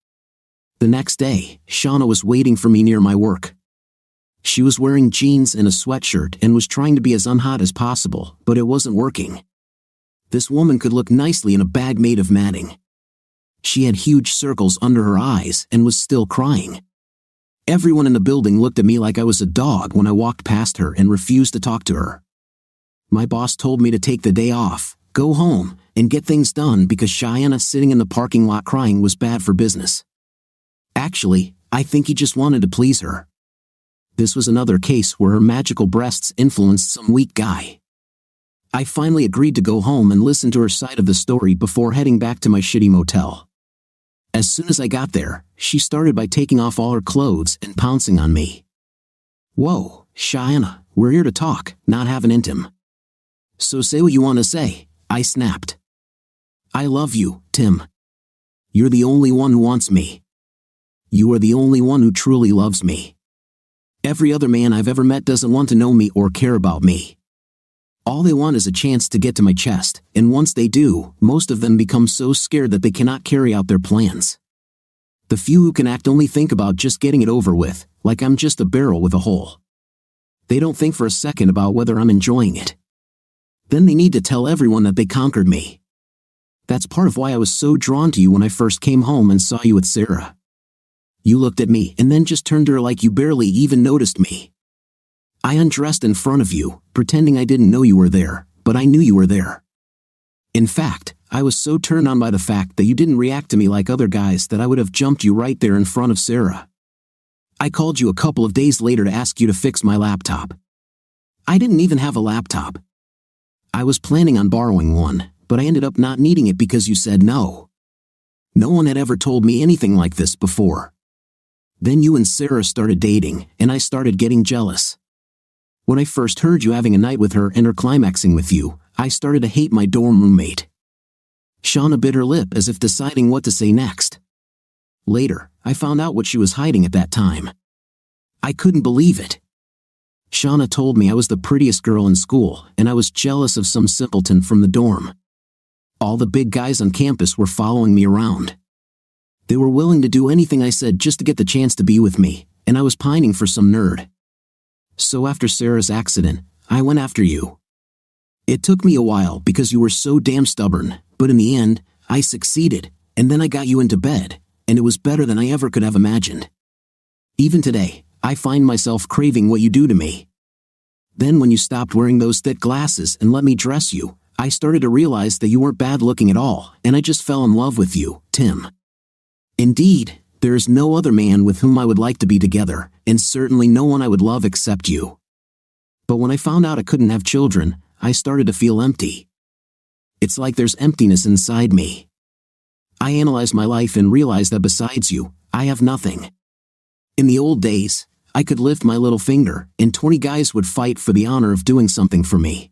The next day, Shauna was waiting for me near my work. She was wearing jeans and a sweatshirt and was trying to be as unhot as possible, but it wasn't working. This woman could look nicely in a bag made of matting. She had huge circles under her eyes and was still crying. Everyone in the building looked at me like I was a dog when I walked past her and refused to talk to her. My boss told me to take the day off, go home, and get things done because Shauna sitting in the parking lot crying was bad for business. Actually, I think he just wanted to please her. This was another case where her magical breasts influenced some weak guy. I finally agreed to go home and listen to her side of the story before heading back to my shitty motel. As soon as I got there, she started by taking off all her clothes and pouncing on me. "Whoa, Shauna, we're here to talk, not have an intim." "So say what you want to say," I snapped. "I love you, Tim. You're the only one who wants me. You are the only one who truly loves me. Every other man I've ever met doesn't want to know me or care about me. All they want is a chance to get to my chest, and once they do, most of them become so scared that they cannot carry out their plans. The few who can act only think about just getting it over with, like I'm just a barrel with a hole. They don't think for a second about whether I'm enjoying it. Then they need to tell everyone that they conquered me. That's part of why I was so drawn to you when I first came home and saw you with Sarah. You looked at me and then just turned to her like you barely even noticed me. I undressed in front of you, pretending I didn't know you were there, but I knew you were there. In fact, I was so turned on by the fact that you didn't react to me like other guys that I would have jumped you right there in front of Sarah. I called you a couple of days later to ask you to fix my laptop. I didn't even have a laptop. I was planning on borrowing one, but I ended up not needing it because you said no. No one had ever told me anything like this before. Then you and Sarah started dating, and I started getting jealous. When I first heard you having a night with her and her climaxing with you, I started to hate my dorm roommate. Shauna bit her lip as if deciding what to say next. Later, I found out what she was hiding at that time. I couldn't believe it. Shauna told me I was the prettiest girl in school and I was jealous of some simpleton from the dorm. All the big guys on campus were following me around. They were willing to do anything I said just to get the chance to be with me, and I was pining for some nerd. So after Sarah's accident, I went after you. It took me a while because you were so damn stubborn, but in the end, I succeeded, and then I got you into bed, and it was better than I ever could have imagined. Even today, I find myself craving what you do to me. Then when you stopped wearing those thick glasses and let me dress you, I started to realize that you weren't bad looking at all, and I just fell in love with you, Tim. Indeed, there is no other man with whom I would like to be together, and certainly no one I would love except you. But when I found out I couldn't have children, I started to feel empty. It's like there's emptiness inside me. I analyzed my life and realized that besides you, I have nothing. In the old days, I could lift my little finger, and 20 guys would fight for the honor of doing something for me.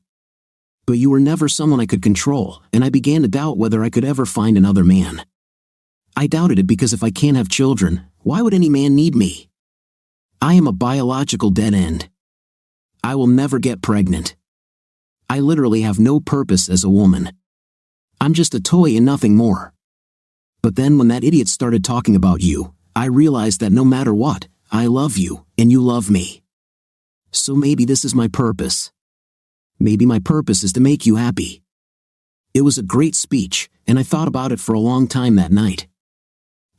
But you were never someone I could control, and I began to doubt whether I could ever find another man. I doubted it because if I can't have children, why would any man need me? I am a biological dead end. I will never get pregnant. I literally have no purpose as a woman. I'm just a toy and nothing more. But then when that idiot started talking about you, I realized that no matter what, I love you, and you love me. So maybe this is my purpose. Maybe my purpose is to make you happy. It was a great speech, and I thought about it for a long time that night.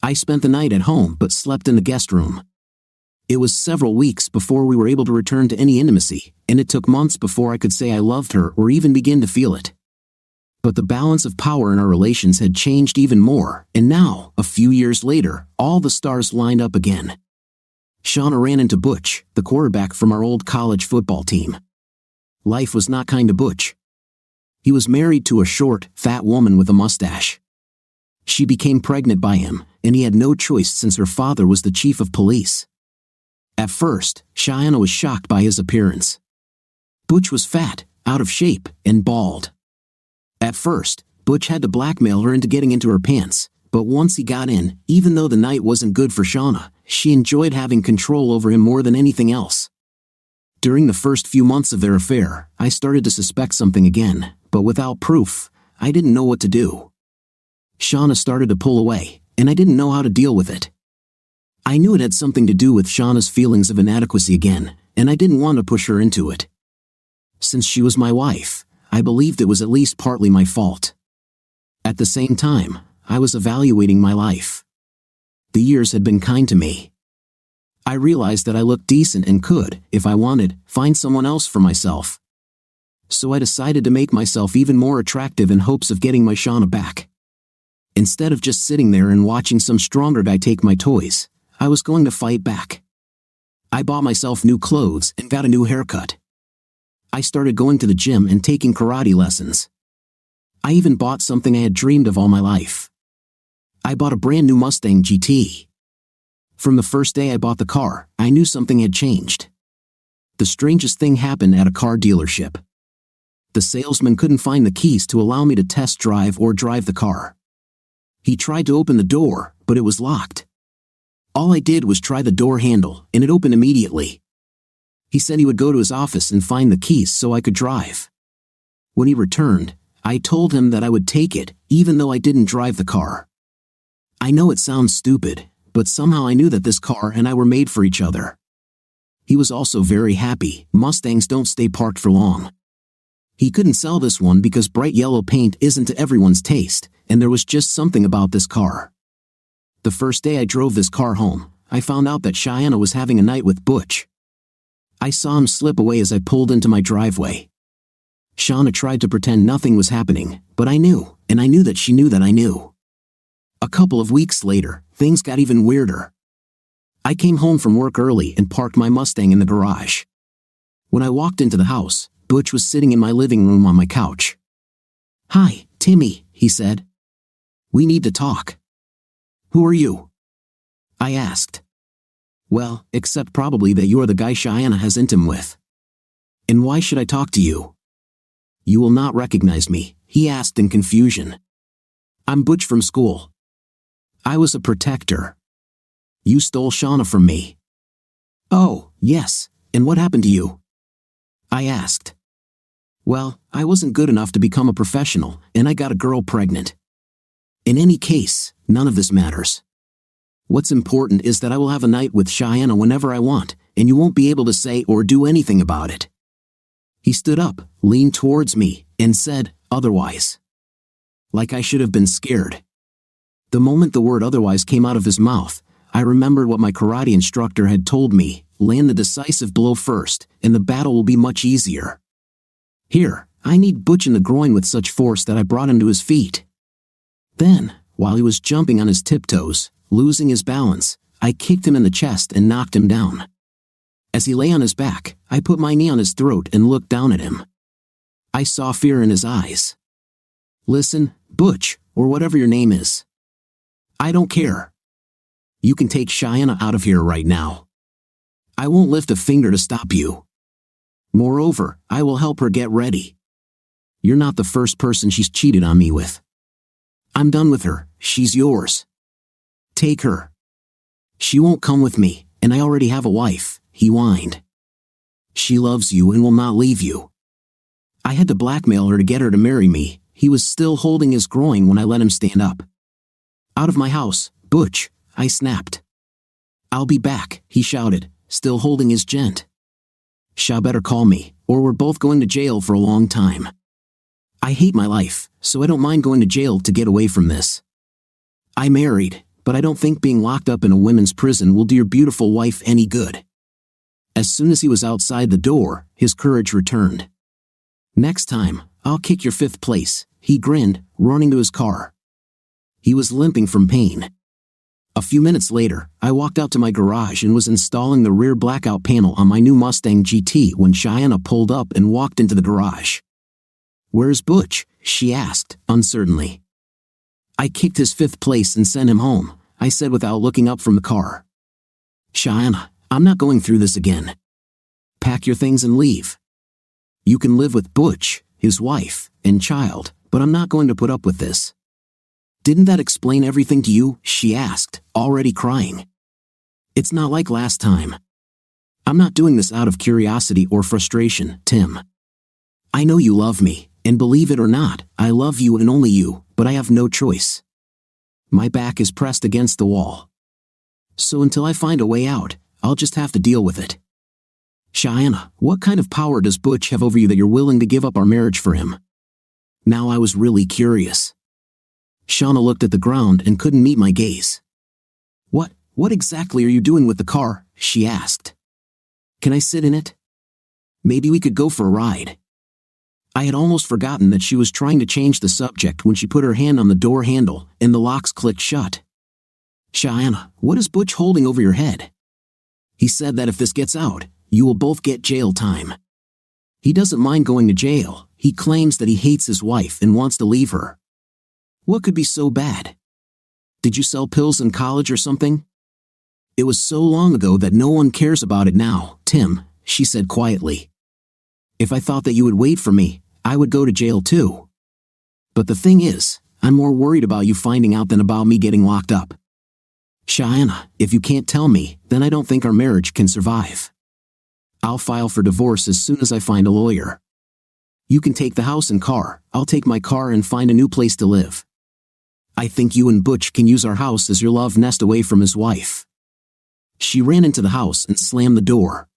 I spent the night at home but slept in the guest room. It was several weeks before we were able to return to any intimacy, and it took months before I could say I loved her or even begin to feel it. But the balance of power in our relations had changed even more, and now, a few years later, all the stars lined up again. Shauna ran into Butch, the quarterback from our old college football team. Life was not kind to Butch. He was married to a short, fat woman with a mustache. She became pregnant by him, and he had no choice since her father was the chief of police. At first, Shauna was shocked by his appearance. Butch was fat, out of shape, and bald. At first, Butch had to blackmail her into getting into her pants, but once he got in, even though the night wasn't good for Shauna, she enjoyed having control over him more than anything else. During the first few months of their affair, I started to suspect something again, but without proof, I didn't know what to do. Shauna started to pull away, and I didn't know how to deal with it. I knew it had something to do with Shauna's feelings of inadequacy again, and I didn't want to push her into it. Since she was my wife, I believed it was at least partly my fault. At the same time, I was evaluating my life. The years had been kind to me. I realized that I looked decent and could, if I wanted, find someone else for myself. So I decided to make myself even more attractive in hopes of getting my Shauna back. Instead of just sitting there and watching some stronger guy take my toys, I was going to fight back. I bought myself new clothes and got a new haircut. I started going to the gym and taking karate lessons. I even bought something I had dreamed of all my life. I bought a brand new Mustang GT. From the first day I bought the car, I knew something had changed. The strangest thing happened at a car dealership. The salesman couldn't find the keys to allow me to test drive or drive the car. He tried to open the door, but it was locked. All I did was try the door handle, and it opened immediately. He said he would go to his office and find the keys so I could drive. When he returned, I told him that I would take it, even though I didn't drive the car. I know it sounds stupid, but somehow I knew that this car and I were made for each other. He was also very happy. Mustangs don't stay parked for long. He couldn't sell this one because bright yellow paint isn't to everyone's taste, and there was just something about this car. The first day I drove this car home, I found out that Shauna was having a night with Butch. I saw him slip away as I pulled into my driveway. Shauna tried to pretend nothing was happening, but I knew, and I knew that she knew that I knew. A couple of weeks later, things got even weirder. I came home from work early and parked my Mustang in the garage. When I walked into the house, Butch was sitting in my living room on my couch. "Hi, Timmy," he said. "We need to talk." "Who are you?" I asked. "Well, except probably that you're the guy Shauna has intim with." And why should I talk to you? You will not recognize me, he asked in confusion. I'm Butch from school. I was a protector. You stole Shauna from me. Oh, yes, and what happened to you? I asked. Well, I wasn't good enough to become a professional, and I got a girl pregnant. In any case, none of this matters. What's important is that I will have a night with Cheyenne whenever I want, and you won't be able to say or do anything about it. He stood up, leaned towards me, and said, otherwise. Like I should have been scared. The moment the word otherwise came out of his mouth, I remembered what my karate instructor had told me, land the decisive blow first, and the battle will be much easier. Here, I need Butch in the groin with such force that I brought him to his feet. Then, while he was jumping on his tiptoes, losing his balance, I kicked him in the chest and knocked him down. As he lay on his back, I put my knee on his throat and looked down at him. I saw fear in his eyes. Listen, Butch, or whatever your name is. I don't care. You can take Cheyenne out of here right now. I won't lift a finger to stop you. Moreover, I will help her get ready. You're not the first person she's cheated on me with. I'm done with her, she's yours. Take her. She won't come with me, and I already have a wife, he whined. She loves you and will not leave you. I had to blackmail her to get her to marry me. He was still holding his groin when I let him stand up. Out of my house, Butch, I snapped. I'll be back, he shouted, still holding his gent. Sha better call me, or we're both going to jail for a long time. I hate my life, so I don't mind going to jail to get away from this. I married, but I don't think being locked up in a women's prison will do your beautiful wife any good. As soon as he was outside the door, his courage returned. Next time, I'll kick your 5th place, he grinned, running to his car. He was limping from pain. A few minutes later, I walked out to my garage and was installing the rear blackout panel on my new Mustang GT when Cheyenne pulled up and walked into the garage. Where's Butch? She asked, uncertainly. I kicked his 5th place and sent him home, I said without looking up from the car. Cheyenne, I'm not going through this again. Pack your things and leave. You can live with Butch, his wife, and child, but I'm not going to put up with this. Didn't that explain everything to you? She asked, already crying. It's not like last time. I'm not doing this out of curiosity or frustration, Tim. I know you love me, and believe it or not, I love you and only you, but I have no choice. My back is pressed against the wall. So until I find a way out, I'll just have to deal with it. Cheyenne, what kind of power does Butch have over you that you're willing to give up our marriage for him? Now I was really curious. Shauna looked at the ground and couldn't meet my gaze. What exactly are you doing with the car? She asked. Can I sit in it? Maybe we could go for a ride. I had almost forgotten that she was trying to change the subject when she put her hand on the door handle and the locks clicked shut. Cheyenne, what is Butch holding over your head? He said that if this gets out, you will both get jail time. He doesn't mind going to jail. He claims that he hates his wife and wants to leave her. What could be so bad? Did you sell pills in college or something? It was so long ago that no one cares about it now, Tim, she said quietly. If I thought that you would wait for me, I would go to jail too. But the thing is, I'm more worried about you finding out than about me getting locked up. Cheyenne, if you can't tell me, then I don't think our marriage can survive. I'll file for divorce as soon as I find a lawyer. You can take the house and car, I'll take my car and find a new place to live. I think you and Butch can use our house as your love nest away from his wife. She ran into the house and slammed the door.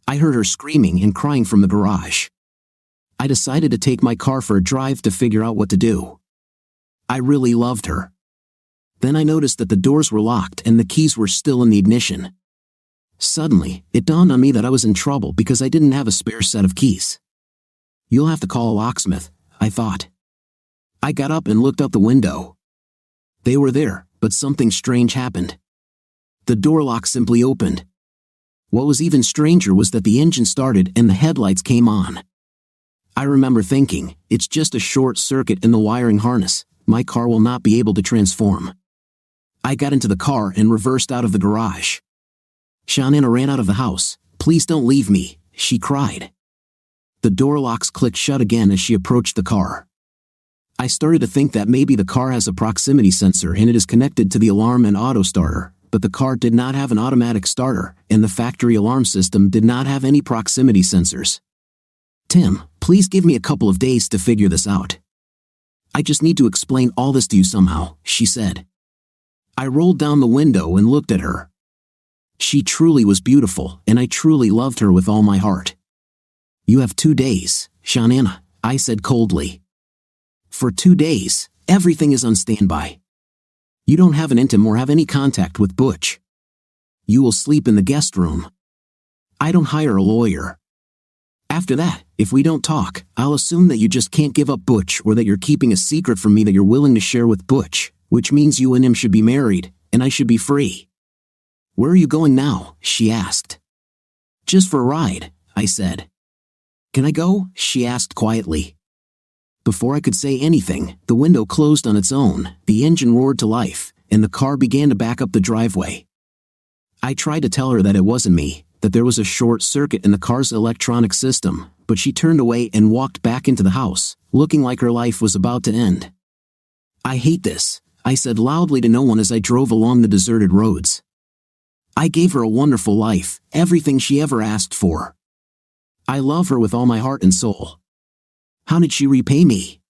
I heard her screaming and crying from the garage. I decided to take my car for a drive to figure out what to do. I really loved her. Then I noticed that the doors were locked and the keys were still in the ignition. Suddenly, it dawned on me that I was in trouble because I didn't have a spare set of keys. You'll have to call a locksmith, I thought. I got up and looked out the window. They were there, but something strange happened. The door lock simply opened. What was even stranger was that the engine started and the headlights came on. I remember thinking, it's just a short circuit in the wiring harness, my car will not be able to transform. I got into the car and reversed out of the garage. Shauna ran out of the house. Please don't leave me, she cried. The door locks clicked shut again as she approached the car. I started to think that maybe the car has a proximity sensor and it is connected to the alarm and auto starter, but the car did not have an automatic starter, and the factory alarm system did not have any proximity sensors. Tim, please give me a couple of days to figure this out. I just need to explain all this to you somehow, she said. I rolled down the window and looked at her. She truly was beautiful, and I truly loved her with all my heart. You have 2 days, Shanana, I said coldly. For 2 days, everything is on standby. You don't have an intim or have any contact with Butch. You will sleep in the guest room. I don't hire a lawyer. After that, if we don't talk, I'll assume that you just can't give up Butch or that you're keeping a secret from me that you're willing to share with Butch, which means you and him should be married, and I should be free. Where are you going now? She asked. Just for a ride, I said. Can I go? She asked quietly. Before I could say anything, the window closed on its own, the engine roared to life, and the car began to back up the driveway. I tried to tell her that it wasn't me, that there was a short circuit in the car's electronic system, but she turned away and walked back into the house, looking like her life was about to end. I hate this, I said loudly to no one as I drove along the deserted roads. I gave her a wonderful life, everything she ever asked for. I love her with all my heart and soul. How did she repay me?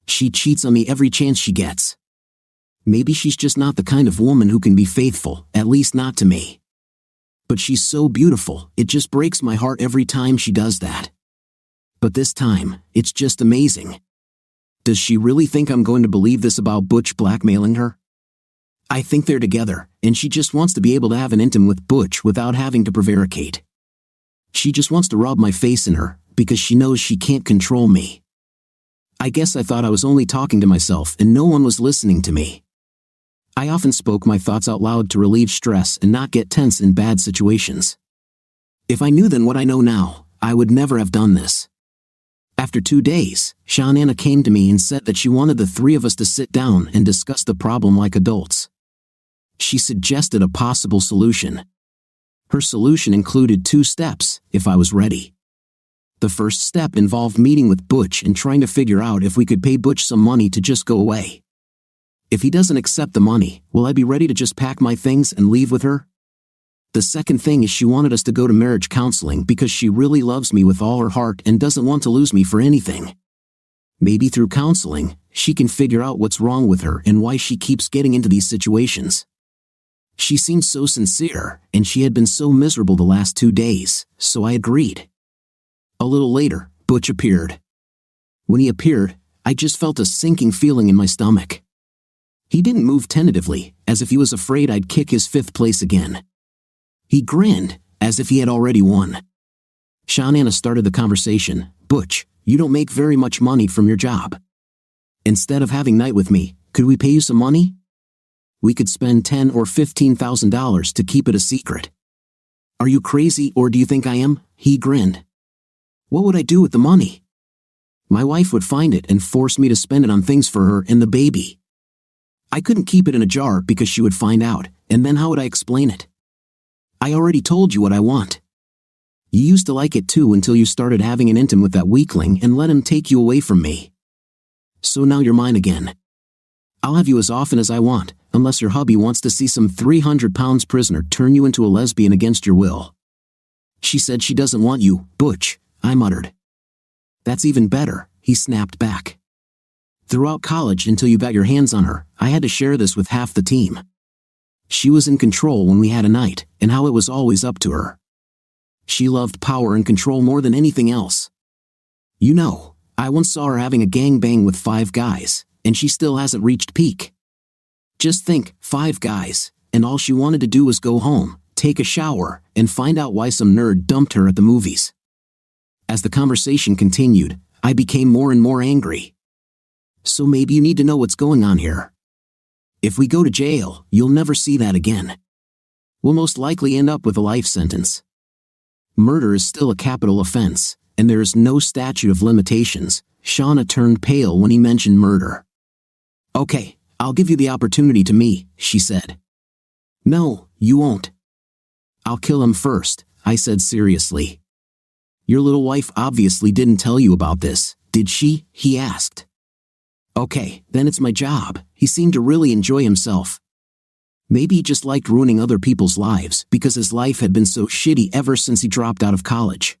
She cheats on me every chance she gets. Maybe she's just not the kind of woman who can be faithful, at least not to me. But she's so beautiful, it just breaks my heart every time she does that. But this time, it's just amazing. Does she really think I'm going to believe this about Butch blackmailing her? I think they're together, and she just wants to be able to have an intim with Butch without having to prevaricate. She just wants to rub my face in her, because she knows she can't control me. I guess I thought I was only talking to myself and no one was listening to me. I often spoke my thoughts out loud to relieve stress and not get tense in bad situations. If I knew then what I know now, I would never have done this. After 2 days, Shanana came to me and said that she wanted the 3 of us to sit down and discuss the problem like adults. She suggested a possible solution. Her solution included 2 steps, if I was ready. The first step involved meeting with Butch and trying to figure out if we could pay Butch some money to just go away. If he doesn't accept the money, will I be ready to just pack my things and leave with her? The second thing is she wanted us to go to marriage counseling because she really loves me with all her heart and doesn't want to lose me for anything. Maybe through counseling, she can figure out what's wrong with her and why she keeps getting into these situations. She seemed so sincere, and she had been so miserable the last 2 days, so I agreed. A little later, Butch appeared. When he appeared, I just felt a sinking feeling in my stomach. He didn't move tentatively, as if he was afraid I'd kick his 5th place again. He grinned, as if he had already won. Shanana started the conversation. Butch, you don't make very much money from your job. Instead of having night with me, could we pay you some money? We could spend $10,000 or $15,000 to keep it a secret. Are you crazy or do you think I am? He grinned. What would I do with the money? My wife would find it and force me to spend it on things for her and the baby. I couldn't keep it in a jar because she would find out, and then how would I explain it? I already told you what I want. You used to like it too until you started having an intim with that weakling and let him take you away from me. So now you're mine again. I'll have you as often as I want, unless your hubby wants to see some 300-pound prisoner turn you into a lesbian against your will. She said she doesn't want you, Butch, I muttered. That's even better, he snapped back. Throughout college until you got your hands on her, I had to share this with half the team. She was in control when we had a night, and how it was always up to her. She loved power and control more than anything else. You know, I once saw her having a gangbang with 5 guys, and she still hasn't reached peak. Just think, 5 guys, and all she wanted to do was go home, take a shower, and find out why some nerd dumped her at the movies. As the conversation continued, I became more and more angry. So maybe you need to know what's going on here. If we go to jail, you'll never see that again. We'll most likely end up with a life sentence. Murder is still a capital offense, and there is no statute of limitations. Shauna turned pale when he mentioned murder. Okay, I'll give you the opportunity to me, she said. No, you won't. I'll kill him first, I said seriously. Your little wife obviously didn't tell you about this, did she? He asked. Okay, then it's my job. He seemed to really enjoy himself. Maybe he just liked ruining other people's lives because his life had been so shitty ever since he dropped out of college.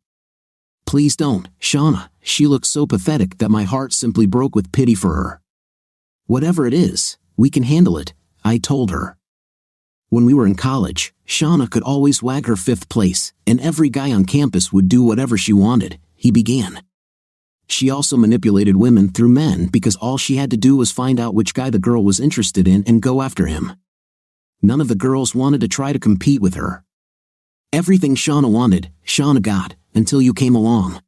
Please don't, Shauna. She looked so pathetic that my heart simply broke with pity for her. Whatever it is, we can handle it, I told her. When we were in college, Shauna could always wag her 5th place, and every guy on campus would do whatever she wanted, he began. She also manipulated women through men because all she had to do was find out which guy the girl was interested in and go after him. None of the girls wanted to try to compete with her. Everything Shauna wanted, Shauna got, until you came along.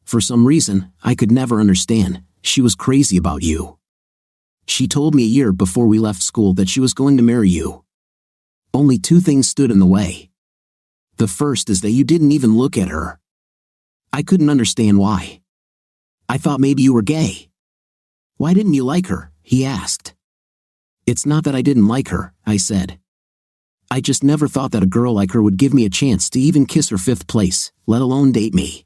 For some reason, I could never understand, she was crazy about you. She told me a year before we left school that she was going to marry you. Only 2 things stood in the way. The first is that you didn't even look at her. I couldn't understand why. I thought maybe you were gay. Why didn't you like her? He asked. It's not that I didn't like her, I said. I just never thought that a girl like her would give me a chance to even kiss her 5th place, let alone date me.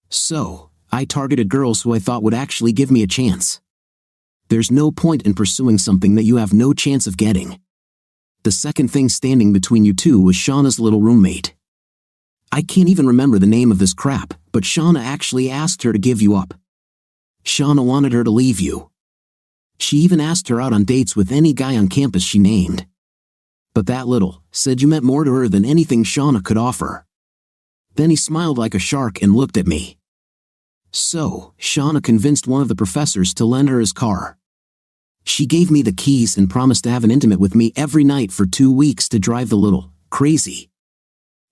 So, I targeted girls who I thought would actually give me a chance. There's no point in pursuing something that you have no chance of getting. The second thing standing between you two was Shauna's little roommate. I can't even remember the name of this crap, but Shauna actually asked her to give you up. Shauna wanted her to leave you. She even asked her out on dates with any guy on campus she named. But that little said you meant more to her than anything Shauna could offer. Then he smiled like a shark and looked at me. So, Shauna convinced one of the professors to lend her his car. She gave me the keys and promised to have an intimate with me every night for 2 weeks to drive the little crazy.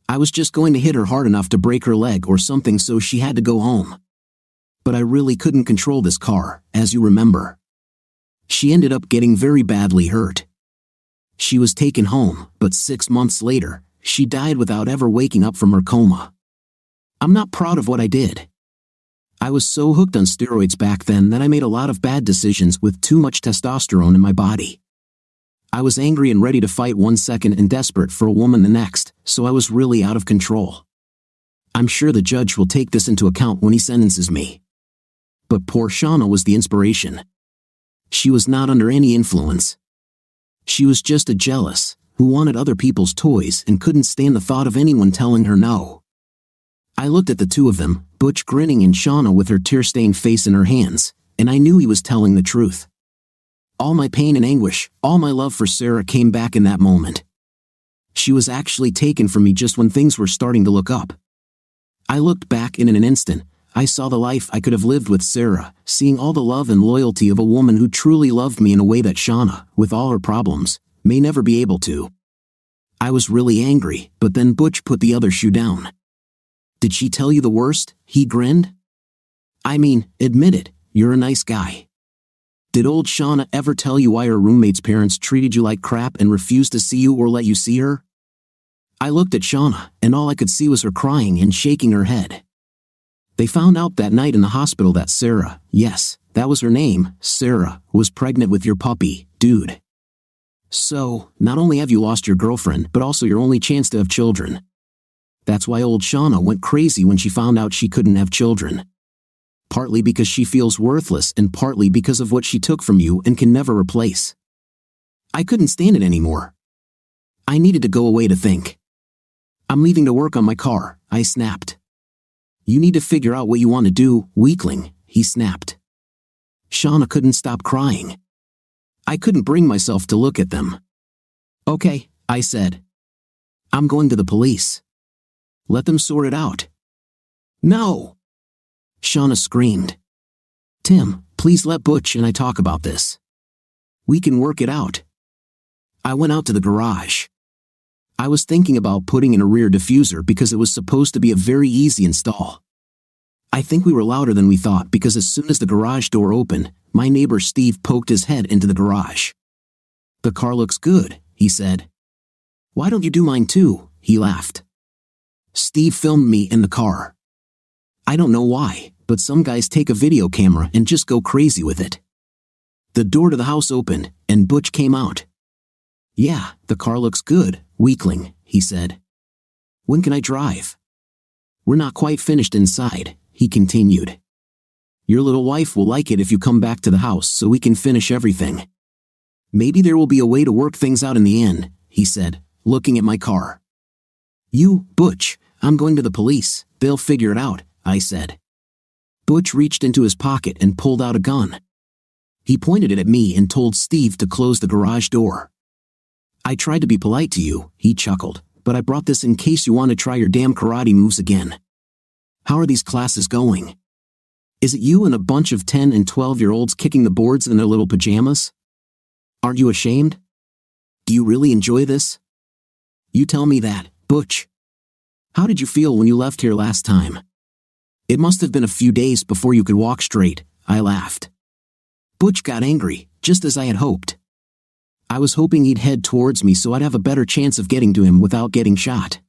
I was just going to hit her hard enough to break her leg or something, so she had to go home. But I really couldn't control this car, as you remember. She ended up getting very badly hurt. She was taken home, but 6 months later, she died without ever waking up from her coma. I'm not proud of what I did. I was so hooked on steroids back then that I made a lot of bad decisions with too much testosterone in my body. I was angry and ready to fight 1 second and desperate for a woman the next, so I was really out of control. I'm sure the judge will take this into account when he sentences me. But poor Shauna was the inspiration. She was not under any influence. She was just a jealous, who wanted other people's toys and couldn't stand the thought of anyone telling her no. I looked at the two of them, Butch grinning and Shauna with her tear-stained face in her hands, and I knew he was telling the truth. All my pain and anguish, all my love for Sarah came back in that moment. She was actually taken from me just when things were starting to look up. I looked back and in an instant, I saw the life I could have lived with Sarah, seeing all the love and loyalty of a woman who truly loved me in a way that Shauna, with all her problems, may never be able to. I was really angry, but then Butch put the other shoe down. Did she tell you the worst? He grinned. I mean, admit it, you're a nice guy. Did old Shauna ever tell you why her roommate's parents treated you like crap and refused to see you or let you see her? I looked at Shauna, and all I could see was her crying and shaking her head. They found out that night in the hospital that Sarah, yes, that was her name, Sarah, was pregnant with your puppy, dude. So, not only have you lost your girlfriend, but also your only chance to have children. That's why old Shauna went crazy when she found out she couldn't have children. Partly because she feels worthless and partly because of what she took from you and can never replace. I couldn't stand it anymore. I needed to go away to think. I'm leaving to work on my car, I snapped. You need to figure out what you want to do, weakling, he snapped. Shauna couldn't stop crying. I couldn't bring myself to look at them. Okay, I said. I'm going to the police. Let them sort it out. No! Shauna screamed. Tim, please let Butch and I talk about this. We can work it out. I went out to the garage. I was thinking about putting in a rear diffuser because it was supposed to be a very easy install. I think we were louder than we thought because as soon as the garage door opened, my neighbor Steve poked his head into the garage. The car looks good, he said. Why don't you do mine too? He laughed. Steve filmed me in the car. I don't know why, but some guys take a video camera and just go crazy with it. The door to the house opened, and Butch came out. Yeah, the car looks good, weakling, he said. When can I drive? "We're not quite finished inside," he continued. "Your little wife will like it if you come back to the house so we can finish everything. Maybe there will be a way to work things out in the end," he said, looking at my car. "You, Butch, I'm going to the police. They'll figure it out," I said. Butch reached into his pocket and pulled out a gun. He pointed it at me and told Steve to close the garage door. "I tried to be polite to you," he chuckled, "but I brought this in case you want to try your damn karate moves again. How are these classes going? Is it you and a bunch of 10 and 12-year-olds kicking the boards in their little pajamas? Aren't you ashamed? Do you really enjoy this? You tell me that, Butch. How did you feel when you left here last time? It must have been a few days before you could walk straight," I laughed. Butch got angry, just as I had hoped. I was hoping he'd head towards me so I'd have a better chance of getting to him without getting shot.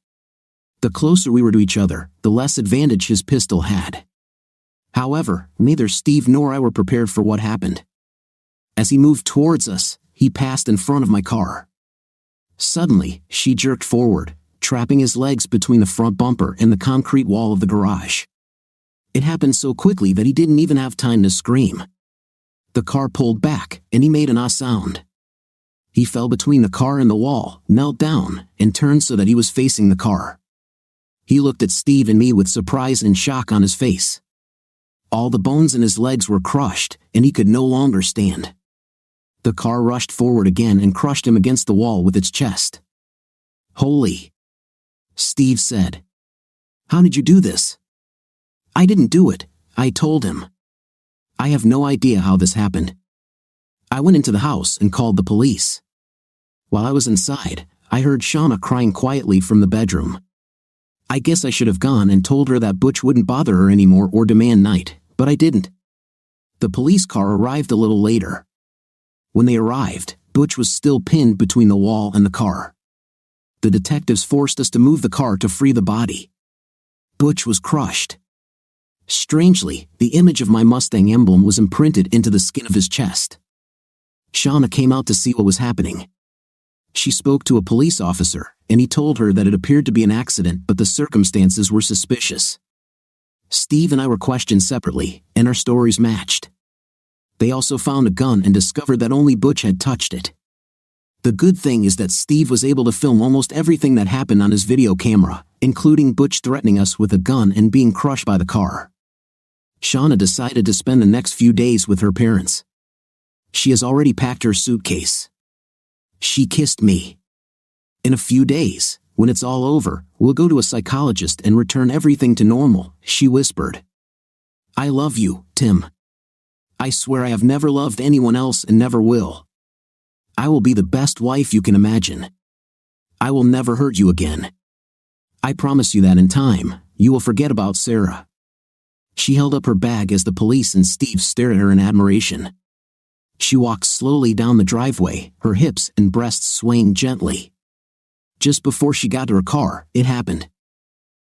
The closer we were to each other, the less advantage his pistol had. However, neither Steve nor I were prepared for what happened. As he moved towards us, he passed in front of my car. Suddenly, she jerked forward, trapping his legs between the front bumper and the concrete wall of the garage. It happened so quickly that he didn't even have time to scream. The car pulled back, and he made an ah sound. He fell between the car and the wall, knelt down, and turned so that he was facing the car. He looked at Steve and me with surprise and shock on his face. All the bones in his legs were crushed, and he could no longer stand. The car rushed forward again and crushed him against the wall with its chest. "Holy!" Steve said. "How did you do this?" "I didn't do it," I told him. "I have no idea how this happened. I went into the house and called the police. While I was inside, I heard Shauna crying quietly from the bedroom. I guess I should have gone and told her that Butch wouldn't bother her anymore or demand night, but I didn't. The police car arrived a little later. When they arrived, Butch was still pinned between the wall and the car. The detectives forced us to move the car to free the body. Butch was crushed. Strangely, the image of my Mustang emblem was imprinted into the skin of his chest. Shauna came out to see what was happening. She spoke to a police officer, and he told her that it appeared to be an accident, but the circumstances were suspicious. Steve and I were questioned separately, and our stories matched. They also found a gun and discovered that only Butch had touched it. The good thing is that Steve was able to film almost everything that happened on his video camera, including Butch threatening us with a gun and being crushed by the car. Shauna decided to spend the next few days with her parents. She has already packed her suitcase. She kissed me. In a few days, when it's all over, we'll go to a psychologist and return everything to normal, she whispered. I love you, Tim. I swear I have never loved anyone else and never will. I will be the best wife you can imagine. I will never hurt you again. I promise you that in time, you will forget about Sarah. She held up her bag as the police and Steve stared at her in admiration. She walked slowly down the driveway, her hips and breasts swaying gently. Just before she got to her car, it happened.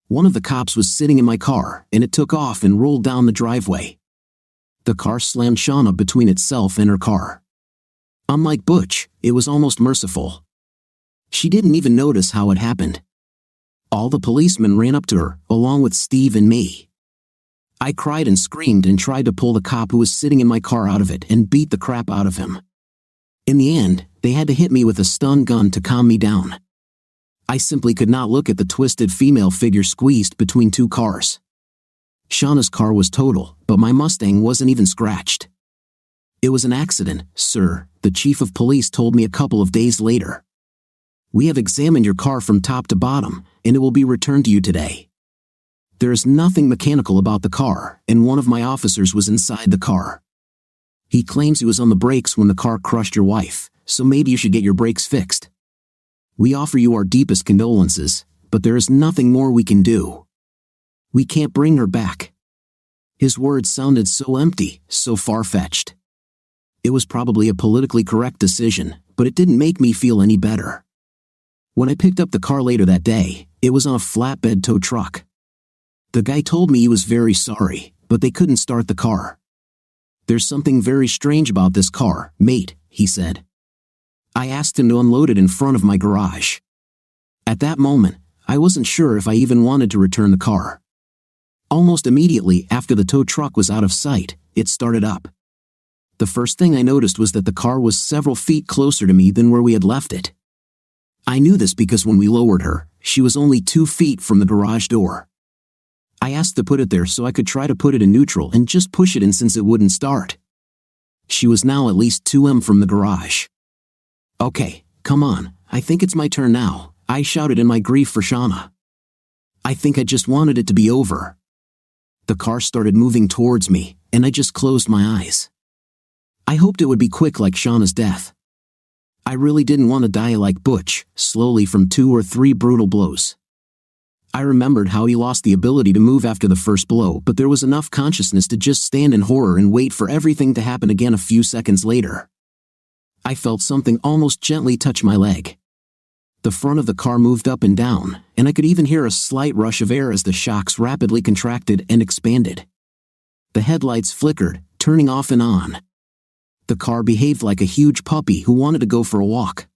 One of the cops was sitting in my car, and it took off and rolled down the driveway. The car slammed Shauna between itself and her car. Unlike Butch, it was almost merciful. She didn't even notice how it happened. All the policemen ran up to her, along with Steve and me. I cried and screamed and tried to pull the cop who was sitting in my car out of it and beat the crap out of him. In the end, they had to hit me with a stun gun to calm me down. I simply could not look at the twisted female figure squeezed between two cars. Shauna's car was total, but my Mustang wasn't even scratched. It was an accident, sir, the chief of police told me a couple of days later. We have examined your car from top to bottom, and it will be returned to you today. There is nothing mechanical about the car, and one of my officers was inside the car. He claims he was on the brakes when the car crushed your wife, so maybe you should get your brakes fixed. We offer you our deepest condolences, but there is nothing more we can do. We can't bring her back. His words sounded so empty, so far-fetched. It was probably a politically correct decision, but it didn't make me feel any better. When I picked up the car later that day, it was on a flatbed tow truck. The guy told me he was very sorry, but they couldn't start the car. There's something very strange about this car, mate, he said. I asked him to unload it in front of my garage. At that moment, I wasn't sure if I even wanted to return the car. Almost immediately after the tow truck was out of sight, it started up. The first thing I noticed was that the car was several feet closer to me than where we had left it. I knew this because when we lowered her, she was only 2 feet from the garage door. I asked to put it there so I could try to put it in neutral and just push it in since it wouldn't start. She was now at least 2 m from the garage. "Okay, come on, I think it's my turn now," I shouted in my grief for Shauna. I think I just wanted it to be over. The car started moving towards me, and I just closed my eyes. I hoped it would be quick like Shauna's death. I really didn't want to die like Butch, slowly from 2 or 3 brutal blows. I remembered how he lost the ability to move after the first blow, but there was enough consciousness to just stand in horror and wait for everything to happen again a few seconds later. I felt something almost gently touch my leg. The front of the car moved up and down, and I could even hear a slight rush of air as the shocks rapidly contracted and expanded. The headlights flickered, turning off and on. The car behaved like a huge puppy who wanted to go for a walk.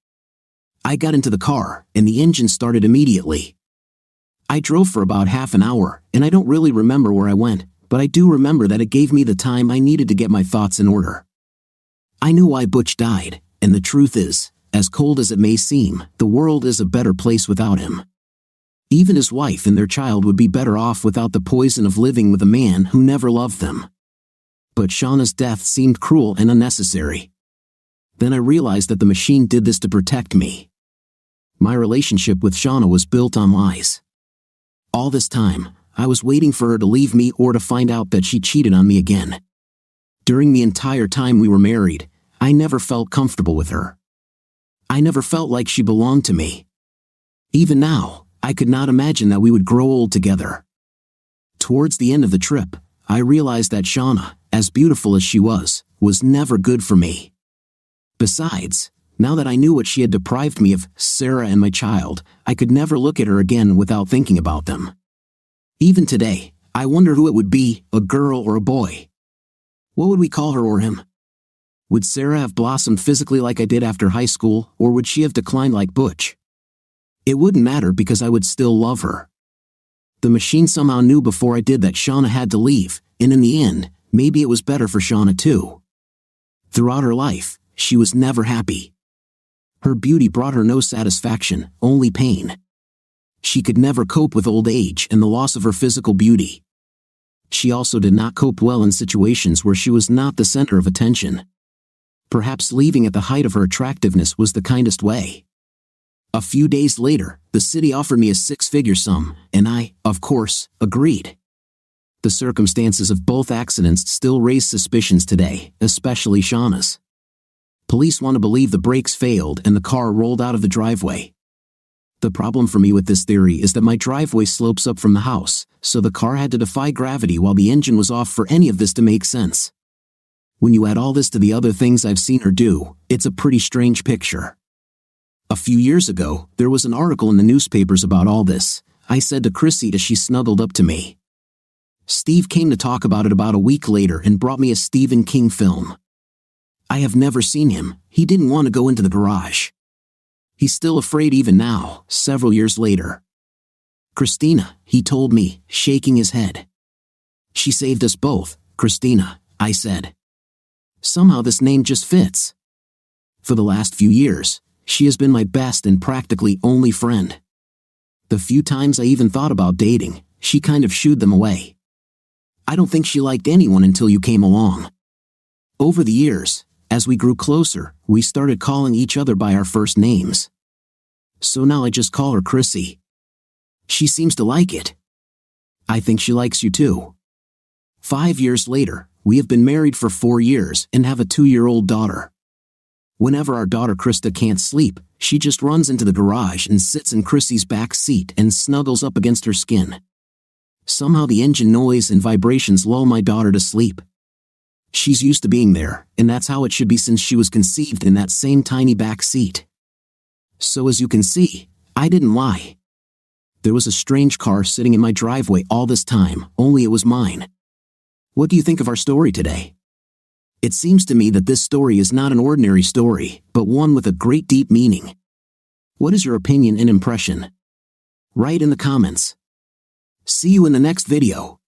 I got into the car, and the engine started immediately. I drove for about half an hour, and I don't really remember where I went, but I do remember that it gave me the time I needed to get my thoughts in order. I knew why Butch died, and the truth is, as cold as it may seem, the world is a better place without him. Even his wife and their child would be better off without the poison of living with a man who never loved them. But Shauna's death seemed cruel and unnecessary. Then I realized that the machine did this to protect me. My relationship with Shauna was built on lies. All this time, I was waiting for her to leave me or to find out that she cheated on me again. During the entire time we were married, I never felt comfortable with her. I never felt like she belonged to me. Even now, I could not imagine that we would grow old together. Towards the end of the trip, I realized that Shauna, as beautiful as she was never good for me. Besides, now that I knew what she had deprived me of, Sarah and my child, I could never look at her again without thinking about them. Even today, I wonder who it would be, a girl or a boy. What would we call her or him? Would Sarah have blossomed physically like I did after high school, or would she have declined like Butch? It wouldn't matter because I would still love her. The machine somehow knew before I did that Shauna had to leave, and in the end, maybe it was better for Shauna too. Throughout her life, she was never happy. Her beauty brought her no satisfaction, only pain. She could never cope with old age and the loss of her physical beauty. She also did not cope well in situations where she was not the center of attention. Perhaps leaving at the height of her attractiveness was the kindest way. A few days later, the city offered me a 6-figure sum, and I, of course, agreed. The circumstances of both accidents still raise suspicions today, especially Shauna's. Police want to believe the brakes failed and the car rolled out of the driveway. The problem for me with this theory is that my driveway slopes up from the house, so the car had to defy gravity while the engine was off for any of this to make sense. When you add all this to the other things I've seen her do, it's a pretty strange picture. A few years ago, there was an article in the newspapers about all this. I said to Chrissy as she snuggled up to me. Steve came to talk about it about a week later and brought me a Stephen King film. I have never seen him. He didn't want to go into the garage. He's still afraid even now, several years later. Christina, he told me, shaking his head. She saved us both, Christina, I said. Somehow this name just fits. For the last few years, she has been my best and practically only friend. The few times I even thought about dating, she kind of shooed them away. I don't think she liked anyone until you came along. Over the years, as we grew closer, we started calling each other by our first names. So now I just call her Chrissy. She seems to like it. I think she likes you too. 5 years later, we have been married for 4 years and have a 2-year-old daughter. Whenever our daughter Krista can't sleep, she just runs into the garage and sits in Chrissy's back seat and snuggles up against her skin. Somehow the engine noise and vibrations lull my daughter to sleep. She's used to being there, and that's how it should be since she was conceived in that same tiny back seat. So as you can see, I didn't lie. There was a strange car sitting in my driveway all this time, only it was mine. What do you think of our story today? It seems to me that this story is not an ordinary story, but one with a great deep meaning. What is your opinion and impression? Write in the comments. See you in the next video.